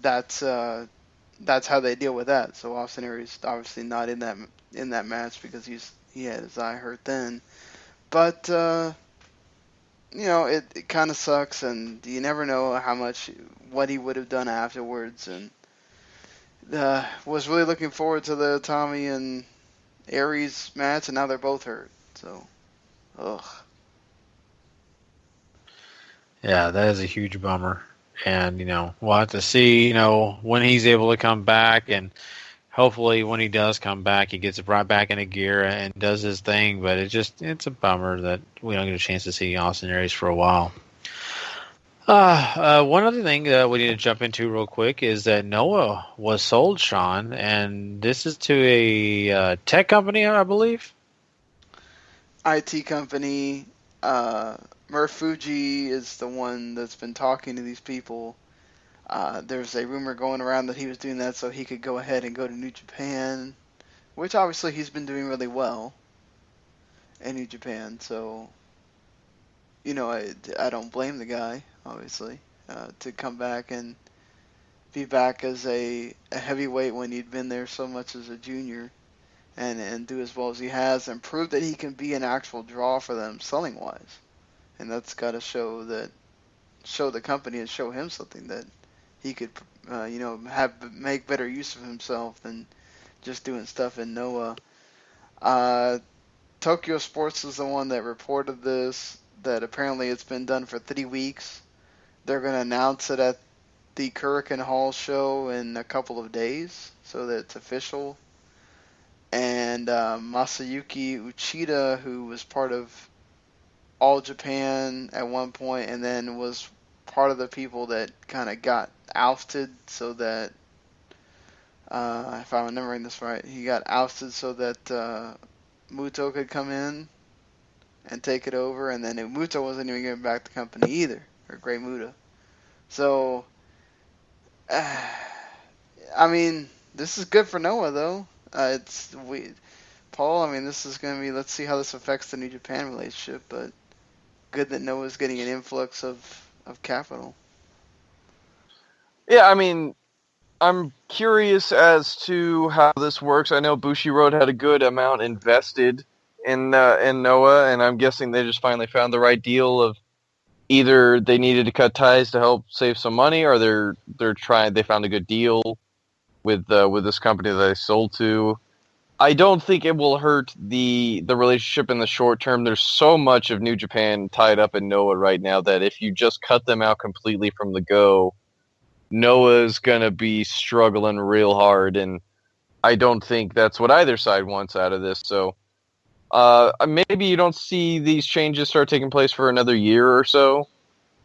that's how they deal with that. So Austin Aries obviously not in that match because he had his eye hurt then. But it kind of sucks, and you never know what he would have done afterwards. And was really looking forward to the Tommy and Aries match, and now they're both hurt. So, ugh. Yeah, that is a huge bummer. And, we'll have to see, when he's able to come back. And hopefully when he does come back, he gets right back into gear and does his thing. But it's a bummer that we don't get a chance to see Austin Aries for a while. One other thing that we need to jump into real quick is that Noah was sold, Sean. And this is to a tech company, I believe. IT company. Murph Fuji is the one that's been talking to these people. There's a rumor going around that he was doing that so he could go ahead and go to New Japan, which obviously he's been doing really well in New Japan. So, I don't blame the guy, obviously, to come back and be back as a heavyweight when he'd been there so much as a junior and do as well as he has and prove that he can be an actual draw for them selling-wise. And that's got to show the company and show him something that he could, make better use of himself than just doing stuff in Noah. Tokyo Sports is the one that reported this, that apparently it's been done for 3 weeks. They're going to announce it at the Kurikan Hall show in a couple of days, so that it's official. And Masayuki Uchida, who was part of All Japan at one point, and then was part of the people that kind of got ousted, so that if I'm remembering this right, he got ousted so that Muto could come in and take it over, and then Muto wasn't even giving back the company either, or Great Muta. So, this is good for Noah though. Paul. This is going to be. Let's see how this affects the New Japan relationship, but good that Noah's getting an influx of capital. Yeah, I'm curious as to how this works. I know Bushiroad had a good amount invested in Noah, and I'm guessing they just finally found the right deal of either they needed to cut ties to help save some money, or they found a good deal with this company that they sold to. I don't think it will hurt the relationship in the short term. There's so much of New Japan tied up in Noah right now that if you just cut them out completely from the go, Noah's going to be struggling real hard, and I don't think that's what either side wants out of this. So maybe you don't see these changes start taking place for another year or so,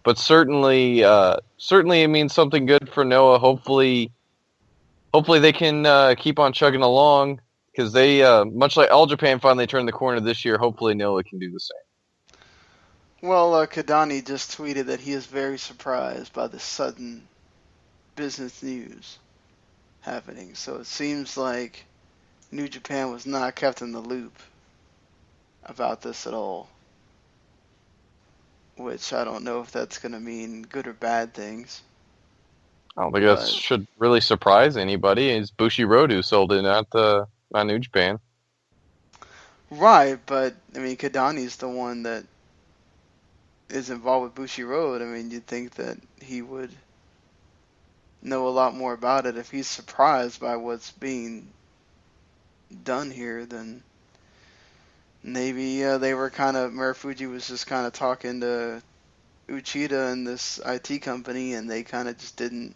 but certainly it means something good for Noah. Hopefully they can keep on chugging along. Because they, much like All Japan finally turned the corner this year, hopefully Noah can do the same. Well, Kadani just tweeted that he is very surprised by the sudden business news happening. So it seems like New Japan was not kept in the loop about this at all. Which I don't know if that's going to mean good or bad things. I don't think that should really surprise anybody. It's Bushiroad who sold it, not New Japan. Right, but Kadani's the one that is involved with Bushiroad. You'd think that he would know a lot more about it if he's surprised by what's being done here, then maybe they were kind of, Marufuji was just kind of talking to UCHIDA and this IT company, and they kind of just didn't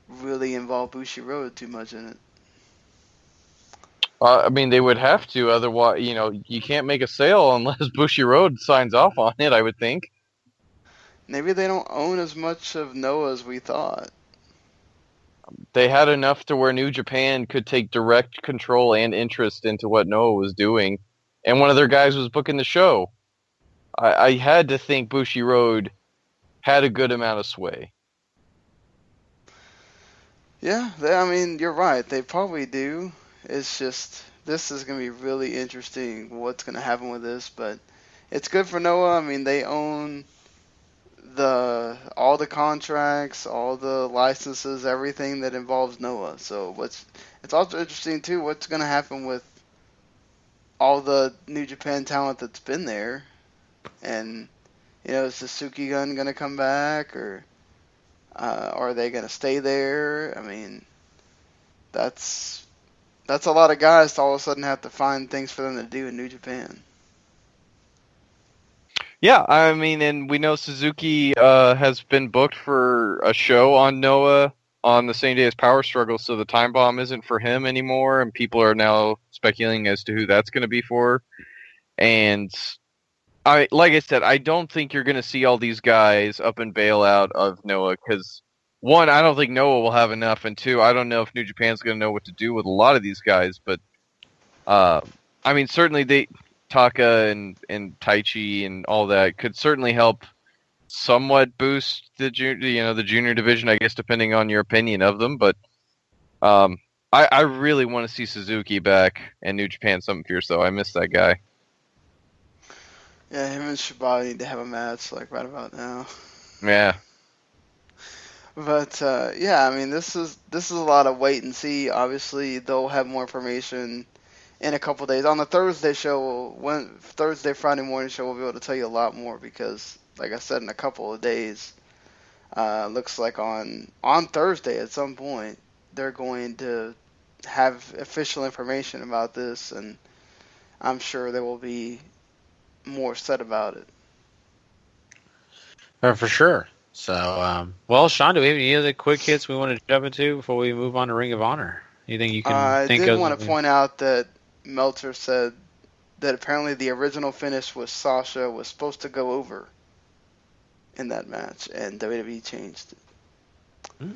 really involve Bushiroad too much in it. I mean, they would have to, otherwise, you can't make a sale unless Bushiroad signs off on it, I would think. Maybe they don't own as much of Noah as we thought. They had enough to where New Japan could take direct control and interest into what Noah was doing, and one of their guys was booking the show. I had to think Bushiroad had a good amount of sway. Yeah, I mean, you're right. They probably do. It's just, this is going to be really interesting what's going to happen with this, but it's good for Noah. I mean, they own all the contracts, all the licenses, everything that involves Noah. So it's also interesting too what's going to happen with all the New Japan talent that's been there. And is the Suki Gun going to come back, or are they going to stay there? I mean, that's a lot of guys to all of a sudden have to find things for them to do in New Japan. Yeah, I mean, and we know Suzuki has been booked for a show on Noah on the same day as Power Struggle, so the time bomb isn't for him anymore, and people are now speculating as to who that's going to be for. And like I said, I don't think you're going to see all these guys up and bail out of Noah, because one, I don't think Noah will have enough, and two, I don't know if New Japan's going to know what to do with a lot of these guys, but I mean, certainly Taka and Taichi and all that could certainly help somewhat boost the junior division, I guess, depending on your opinion of them. But I really want to see Suzuki back and New Japan something fierce, though. I miss that guy. Yeah, him and Shibata need to have a match like right about now. Yeah. But yeah, I mean, this is a lot of wait and see. Obviously, they'll have more information in a couple days. On the Thursday show, Friday morning show, we'll be able to tell you a lot more because, like I said, in a couple of days, looks like on Thursday at some point, they're going to have official information about this, and I'm sure there will be more said about it. For sure. So, well, Sean, do we have any other quick hits we want to jump into before we move on to Ring of Honor? Anything you can think of? I did want to point out that Meltzer said that apparently the original finish with Sasha was supposed to go over in that match, and WWE changed it.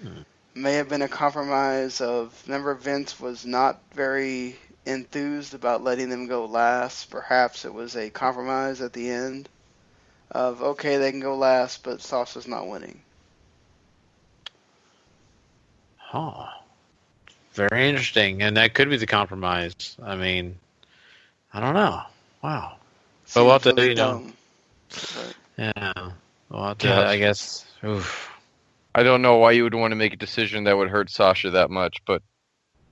May have been a compromise of, remember, Vince was not very enthused about letting them go last. Perhaps it was a compromise at the end of, okay, they can go last, but Sasha's not winning. Oh, very interesting, and that could be the compromise. I mean, I don't know. Wow. But we'll have to, really yeah. We'll have to, I guess. Oof. I don't know why you would want to make a decision that would hurt Sasha that much, but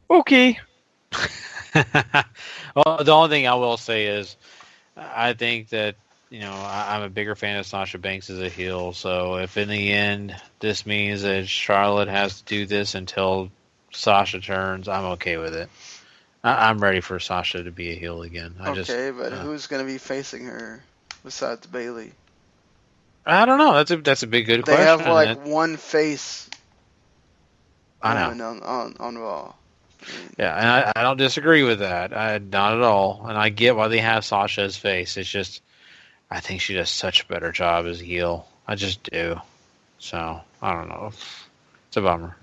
okay. Well, the only thing I will say is, I think that I'm a bigger fan of Sasha Banks as a heel. So if in the end this means that Charlotte has to do this until Sasha turns, I'm okay with it. I'm ready for Sasha to be a heel again. But who's going to be facing her besides Bayley? I don't know. That's a good question. They have like one face. I know on Raw. Yeah, and I don't disagree with that. Not at all. And I get why they have Sasha as face. It's just, I think she does such a better job as a heel. I just do. So, I don't know. It's a bummer.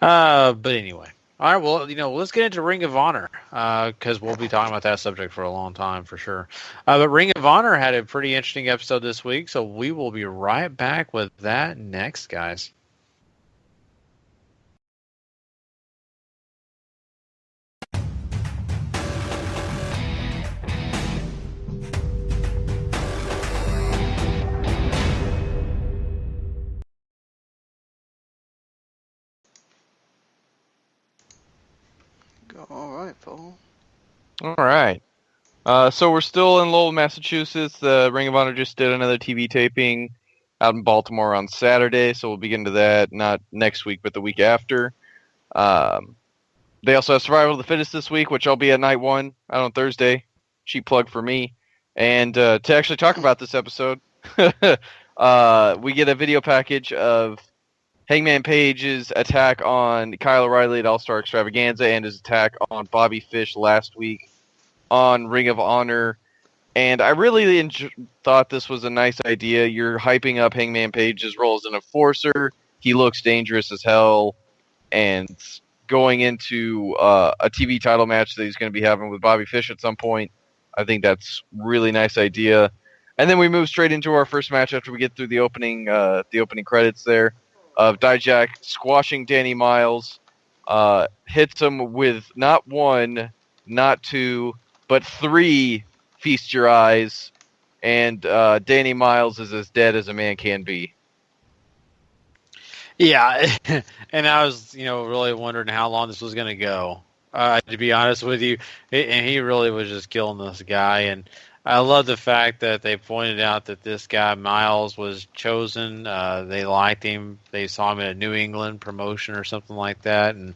But anyway. All right, well, let's get into Ring of Honor, because we'll be talking about that subject for a long time for sure. But Ring of Honor had a pretty interesting episode this week, so we will be right back with that next, guys. All right, Paul. All right. So we're still in Lowell, Massachusetts. The Ring of Honor just did another TV taping out in Baltimore on Saturday, so we'll begin to that not next week, but the week after. They also have Survival of the Fittest this week, which I'll be at night 1 out on Thursday. Cheap plug for me. And to actually talk about this episode, we get a video package of Hangman Page's attack on Kyle O'Reilly at All-Star Extravaganza and his attack on Bobby Fish last week on Ring of Honor. And I really thought this was a nice idea. You're hyping up Hangman Page's role as an enforcer. He looks dangerous as hell. And going into a TV title match that he's going to be having with Bobby Fish at some point, I think that's really nice idea. And then we move straight into our first match after we get through the opening credits there of Dijak squashing Danny Miles, hits him with not 1, not 2, but 3 feast your eyes, and Danny Miles is as dead as a man can be. Yeah, and I was, really wondering how long this was going to go. To be honest with you, and he really was just killing this guy. And I love the fact that they pointed out that this guy Miles was chosen. They liked him. They saw him at a New England promotion or something like that, and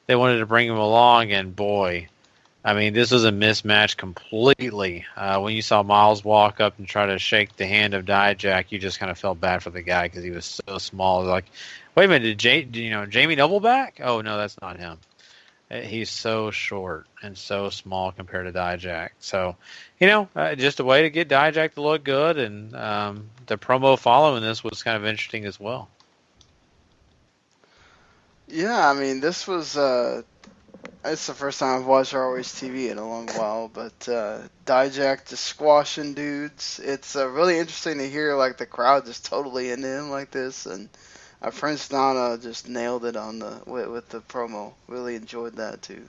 they wanted to bring him along. And boy, I mean, this was a mismatch completely. When you saw Miles walk up and try to shake the hand of Dijak, you just kind of felt bad for the guy because he was so small. It was like, wait a minute, did Jamie Nobleback? Oh no, that's not him. He's so short and so small compared to Dijak. So, just a way to get Dijak to look good, and the promo following this was kind of interesting as well. Yeah, I mean, this was it's the first time I've watched ROH TV in a long while, but Dijak just squashing dudes. It's really interesting to hear like the crowd just totally into him like this, and Prince Nana just nailed it on with the promo. Really enjoyed that too.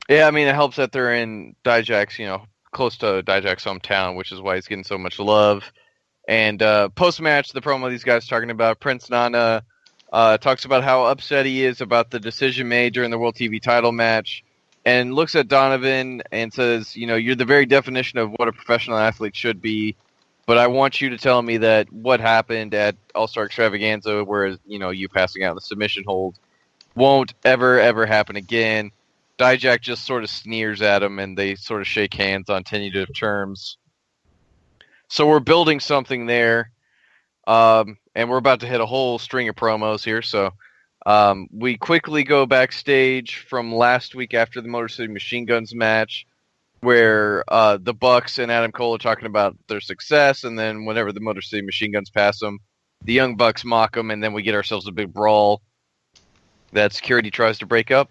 Yeah, I mean, it helps that they're in Dijak's, close to Dijak's hometown, which is why he's getting so much love. And post-match, the promo these guys talking about, Prince Nana talks about how upset he is about the decision made during the World TV title match, and looks at Donovan and says, you're the very definition of what a professional athlete should be. But I want you to tell me that what happened at All-Star Extravaganza, where you passing out in the submission hold, won't ever happen again. Dijak just sort of sneers at him, and they sort of shake hands on tentative terms. So we're building something there, and we're about to hit a whole string of promos here. So we quickly go backstage from last week after the Motor City Machine Guns match, where the Bucks and Adam Cole are talking about their success, and then whenever the Motor City Machine Guns pass them, the Young Bucks mock them, and then we get ourselves a big brawl that security tries to break up.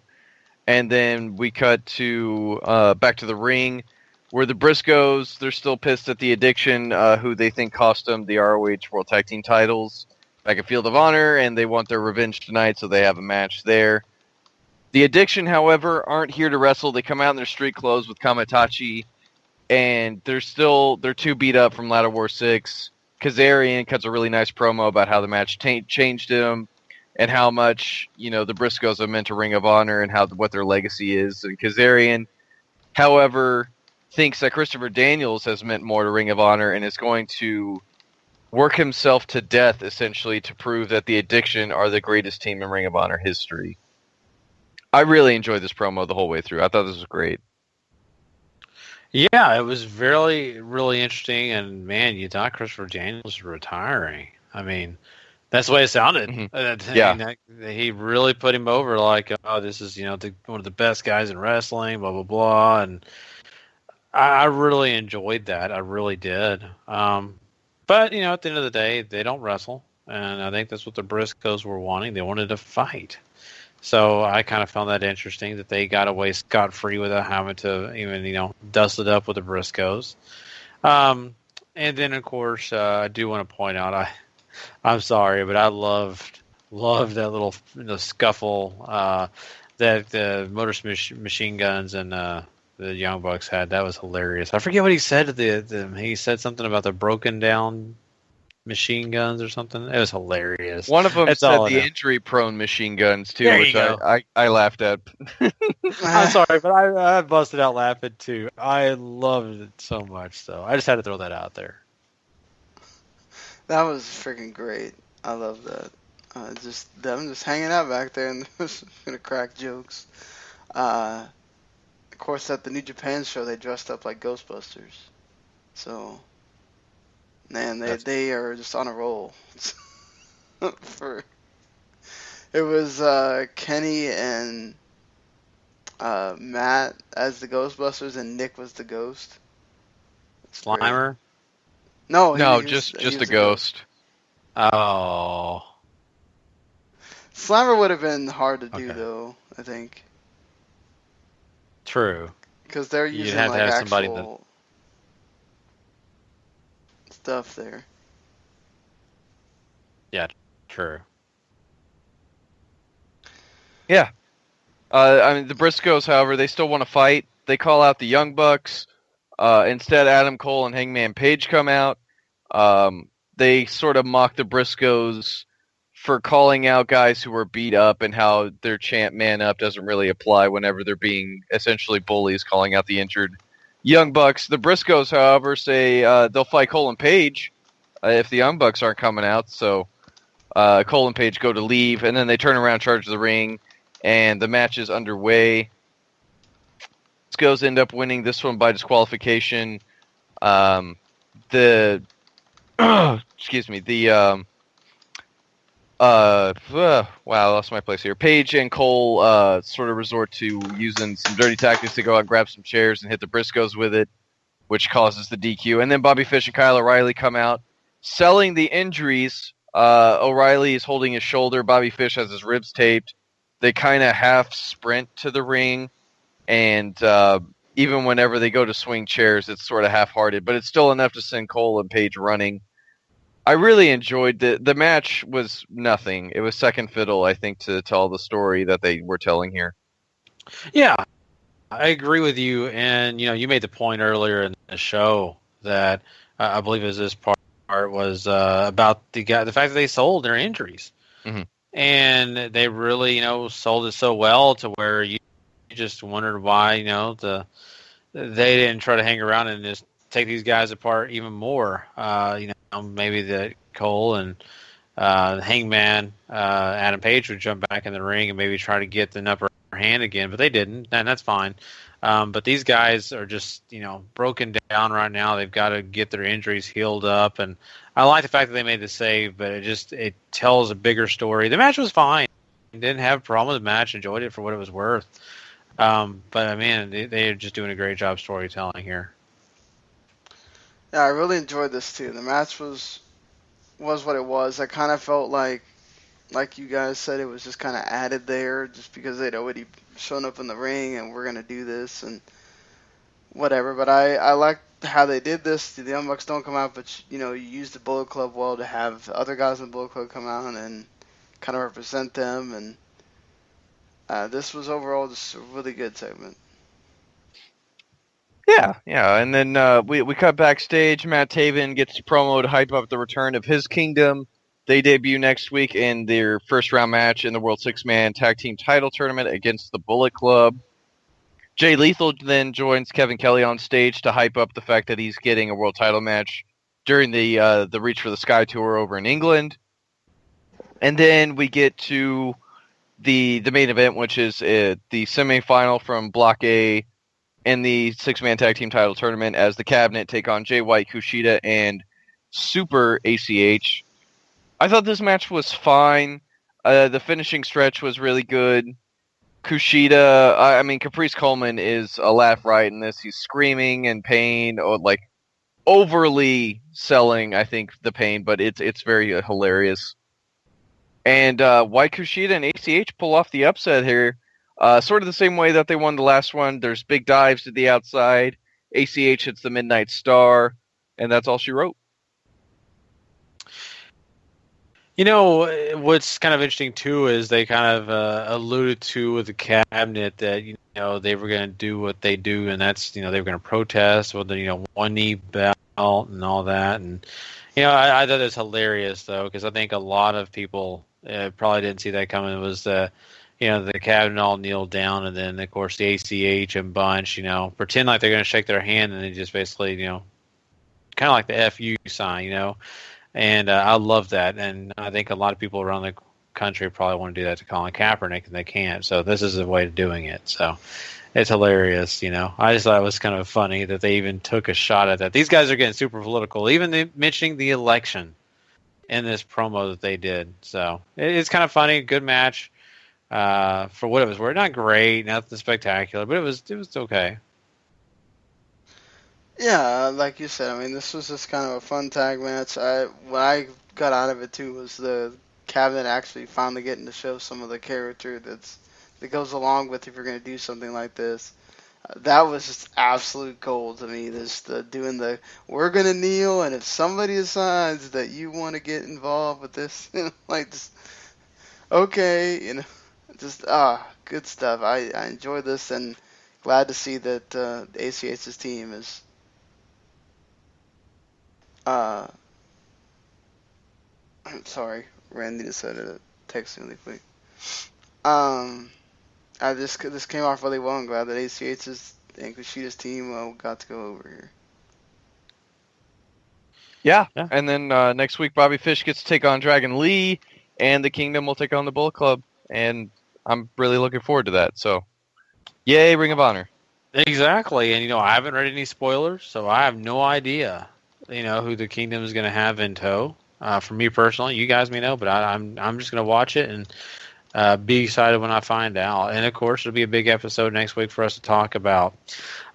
And then we cut to back to the ring, where the Briscoes, they're still pissed at the Addiction, who they think cost them the ROH World Tag Team titles back at Field of Honor, and they want their revenge tonight, so they have a match there. The Addiction, however, aren't here to wrestle. They come out in their street clothes with Kamitachi, and they're too beat up from Ladder War 6. Kazarian cuts a really nice promo about how the match changed him, and how much, the Briscoes have meant to Ring of Honor, and what their legacy is. And Kazarian, however, thinks that Christopher Daniels has meant more to Ring of Honor, and is going to work himself to death, essentially, to prove that the Addiction are the greatest team in Ring of Honor history. I really enjoyed this promo the whole way through. I thought this was great. Yeah, it was really, really interesting. And, man, you thought Christopher Daniels was retiring. I mean, that's the way it sounded. Mm-hmm. Yeah. He really put him over like, oh, this is, one of the best guys in wrestling, blah, blah, blah. And I really enjoyed that. I really did. But, at the end of the day, they don't wrestle. And I think that's what the Briscoes were wanting. They wanted to fight. So I kind of found that interesting that they got away scot-free without having to even, dust it up with the Briscoes. And then, of course, I do want to point out, I'm sorry, but I loved that little scuffle that the Motor Machine Guns and the Young Bucks had. That was hilarious. I forget what he said. He said something about the broken down machine guns or something. It was hilarious. One of them said the injury-prone machine guns too, which I laughed at. I'm sorry, but I busted out laughing too. I loved it so much, so I just had to throw that out there. That was freaking great. I love that. Just them just hanging out back there and just gonna crack jokes. Of course, at the New Japan show, they dressed up like Ghostbusters. So, man, they are just on a roll. It was Kenny and Matt as the Ghostbusters, and Nick was the ghost. Slimer? No, just a ghost. Oh. Slimer would have been hard to do, though, I think. True. Because they're using have like to have actual somebody stuff there. Yeah, true. Yeah. I mean, the Briscoes, however, they still want to fight. They call out the Young Bucks. Instead, Adam Cole and Hangman Page come out. They sort of mock the Briscoes for calling out guys who were beat up and how their chant "man up" doesn't really apply whenever they're being essentially bullies, calling out the injured Young Bucks. The Briscoes, however, say they'll fight Cole and Page if the Young Bucks aren't coming out. So Cole and Page go to leave, and then they turn around, charge the ring, and the match is underway. Briscoes end up winning this one by disqualification. Wow, I lost my place here. Page and Cole sort of resort to using some dirty tactics to go out and grab some chairs and hit the Briscoes with it, which causes the DQ. And then Bobby Fish and Kyle O'Reilly come out, selling the injuries. O'Reilly is holding his shoulder. Bobby Fish has his ribs taped. They kind of half sprint to the ring, and even whenever they go to swing chairs, it's sort of half-hearted, but it's still enough to send Cole and Page running. I really enjoyed the match. Was nothing. It was second fiddle, I think, to tell the story that they were telling here. Yeah, I agree with you. And you made the point earlier in the show that I believe it was this part was about the fact that they sold their injuries, and they really sold it so well to where you just wondered why they didn't try to hang around and just take these guys apart even more. Maybe the Cole and Hangman, Adam Page would jump back in the ring and maybe try to get the upper hand again, but they didn't, and that's fine. But these guys are just, broken down right now. They've got to get their injuries healed up, and I like the fact that they made the save, but it tells a bigger story. The match was fine. Didn't have a problem with the match. Enjoyed it for what it was worth. But man, they're just doing a great job storytelling here. Yeah, I really enjoyed this too. The match was what it was. I kind of felt like you guys said, it was just kind of added there just because they'd already shown up in the ring and we're going to do this and whatever. But I liked how they did this. The Young Bucks don't come out, but you use the Bullet Club well to have other guys in the Bullet Club come out and kind of represent them. And this was overall just a really good segment. Yeah, and then we cut backstage. Matt Taven gets a promo to hype up the return of his Kingdom. They debut next week in their first round match in the World Six-Man Tag Team Title Tournament against the Bullet Club. Jay Lethal then joins Kevin Kelly on stage to hype up the fact that he's getting a world title match during the Reach for the Sky tour over in England. And then we get to the main event, which is the semifinal from Block A in the six-man tag team title tournament, as the Cabinet take on Jay White, Kushida, and Super ACH. I thought this match was fine. The finishing stretch was really good. Kushida, Caprice Coleman is a laugh right in this. He's screaming in pain, or overly selling, I think, the pain, but it's very hilarious. And White, Kushida, and ACH pull off the upset here. Sort of the same way that they won the last one. There's big dives to the outside. ACH hits the Midnight Star, and that's all she wrote. What's kind of interesting, too, is they kind of alluded to with the Cabinet that, they were going to do what they do, and that's, they were going to protest with the, one knee belt and all that. And, I thought it was hilarious, though, because I think a lot of people probably didn't see that coming. It was the Cabinet all kneeled down, and then, of course, the ACH and Bunch, pretend like they're going to shake their hand, and they just basically, kind of like the FU sign, And I love that, and I think a lot of people around country probably want to do that to Colin Kaepernick, and they can't. So this is a way of doing it. So it's hilarious, you know. I just thought it was kind of funny that they even took a shot at that. These guys are getting super political, even mentioning the election in this promo that they did. So it's kind of funny. Good match for what it was worth. Not great, nothing spectacular, but it was okay. Yeah, like you said, I mean, this was just kind of a fun tag match. What I got out of it too was the cabinet actually finally getting to show some of the character that goes along with if you're going to do something like this. That was just absolute gold to me. We're going to kneel, and if somebody decides that you want to get involved with this, like, just, okay, you know, just, good stuff. I enjoy this, and glad to see that the ACH's team is, I'm sorry, Randy decided to text me really quick. This came off really well. I'm glad that ACH's and Kushida's team got to go over here. Yeah. And then next week, Bobby Fish gets to take on Dragon Lee, and the Kingdom will take on the Bullet Club. And I'm really looking forward to that. So, yay, Ring of Honor. Exactly. And, you know, I haven't read any spoilers, so I have no idea, you know, who the Kingdom is going to have in tow. For me personally, you guys may know, but I'm just going to watch it and be excited when I find out. And, of course, it'll be a big episode next week for us to talk about.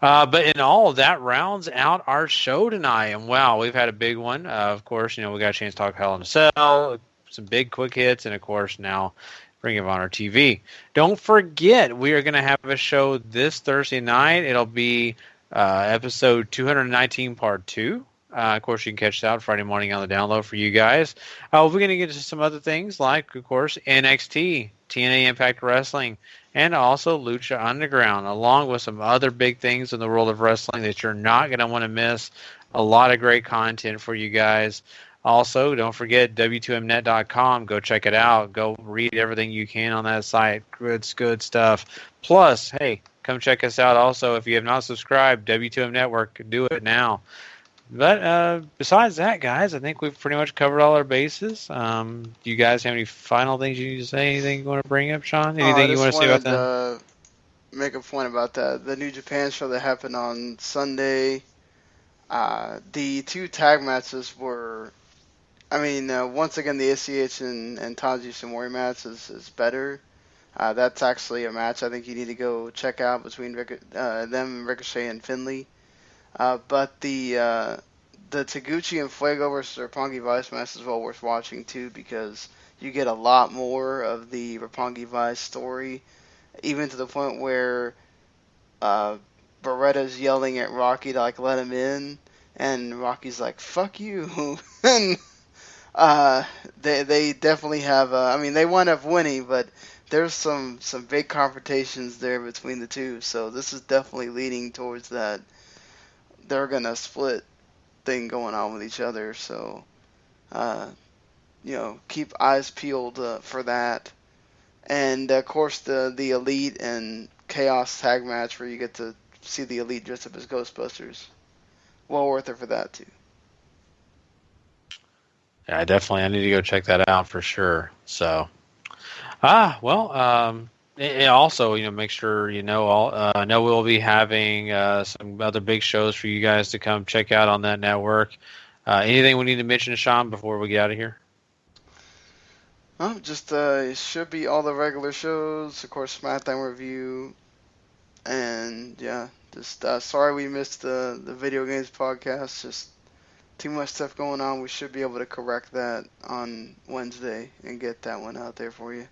But in all of that rounds out our show tonight. And, wow, we've had a big one. Of course, you know, we got a chance to talk Hell in a Cell, some big quick hits, and, of course, now Ring of Honor TV. Don't forget, we are going to have a show this Thursday night. It'll be episode 219, part 2. Of course, you can catch that Friday morning on the download for you guys. We're going to get into some other things like, of course, NXT, TNA Impact Wrestling, and also Lucha Underground, along with some other big things in the world of wrestling that you're not going to want to miss. A lot of great content for you guys. Also, don't forget W2Mnet.com. Go check it out. Go read everything you can on that site. Good stuff. Plus, hey, come check us out also. If you have not subscribed, W2M Network, do it now. But besides that, guys, I think we've pretty much covered all our bases. Do you guys have any final things you need to say? Anything you want to bring up, Sean? Anything you want to say about that? Make a point about that. The New Japan show that happened on Sunday, the 2 tag matches were, once again, the ACH and Taji Shimori match is better. That's actually a match I think you need to go check out between them, Ricochet, and Finlay. But the Taguchi and Fuego versus Roppongi Vice match is well worth watching too, because you get a lot more of the Roppongi Vice story, even to the point where Beretta's yelling at Rocky to let him in, and Rocky's like, "Fuck you," and they definitely have. They wind up winning, but there's some big confrontations there between the two, so this is definitely leading towards that. They're going to split thing going on with each other. So, keep eyes peeled for that. And, of course, the Elite and Chaos tag match where you get to see the Elite dressed up as Ghostbusters. Well worth it for that, too. Yeah, I need to go check that out for sure. So, and also, make sure I know we'll be having some other big shows for you guys to come check out on that network. Anything we need to mention, Sean, before we get out of here? It should be all the regular shows, of course, SmackDown review, and sorry we missed the video games podcast. Just too much stuff going on. We should be able to correct that on Wednesday and get that one out there for you.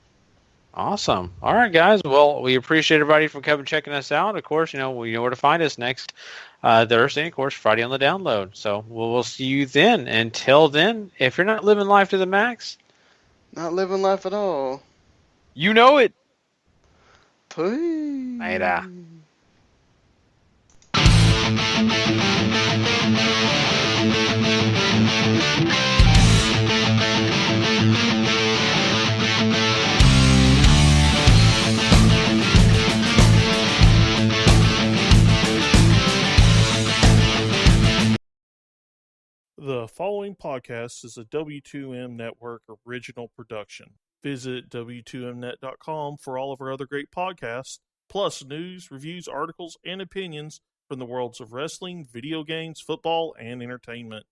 Awesome. All right, guys. Well, we appreciate everybody for coming checking us out. Of course, we know where to find us next Thursday, of course, Friday on the download. So we'll see you then. Until then, if you're not living life to the max, not living life at all. You know it. Please. Later. The following podcast is a W2M Network original production. Visit W2Mnet.com for all of our other great podcasts, plus news, reviews, articles, and opinions from the worlds of wrestling, video games, football, and entertainment.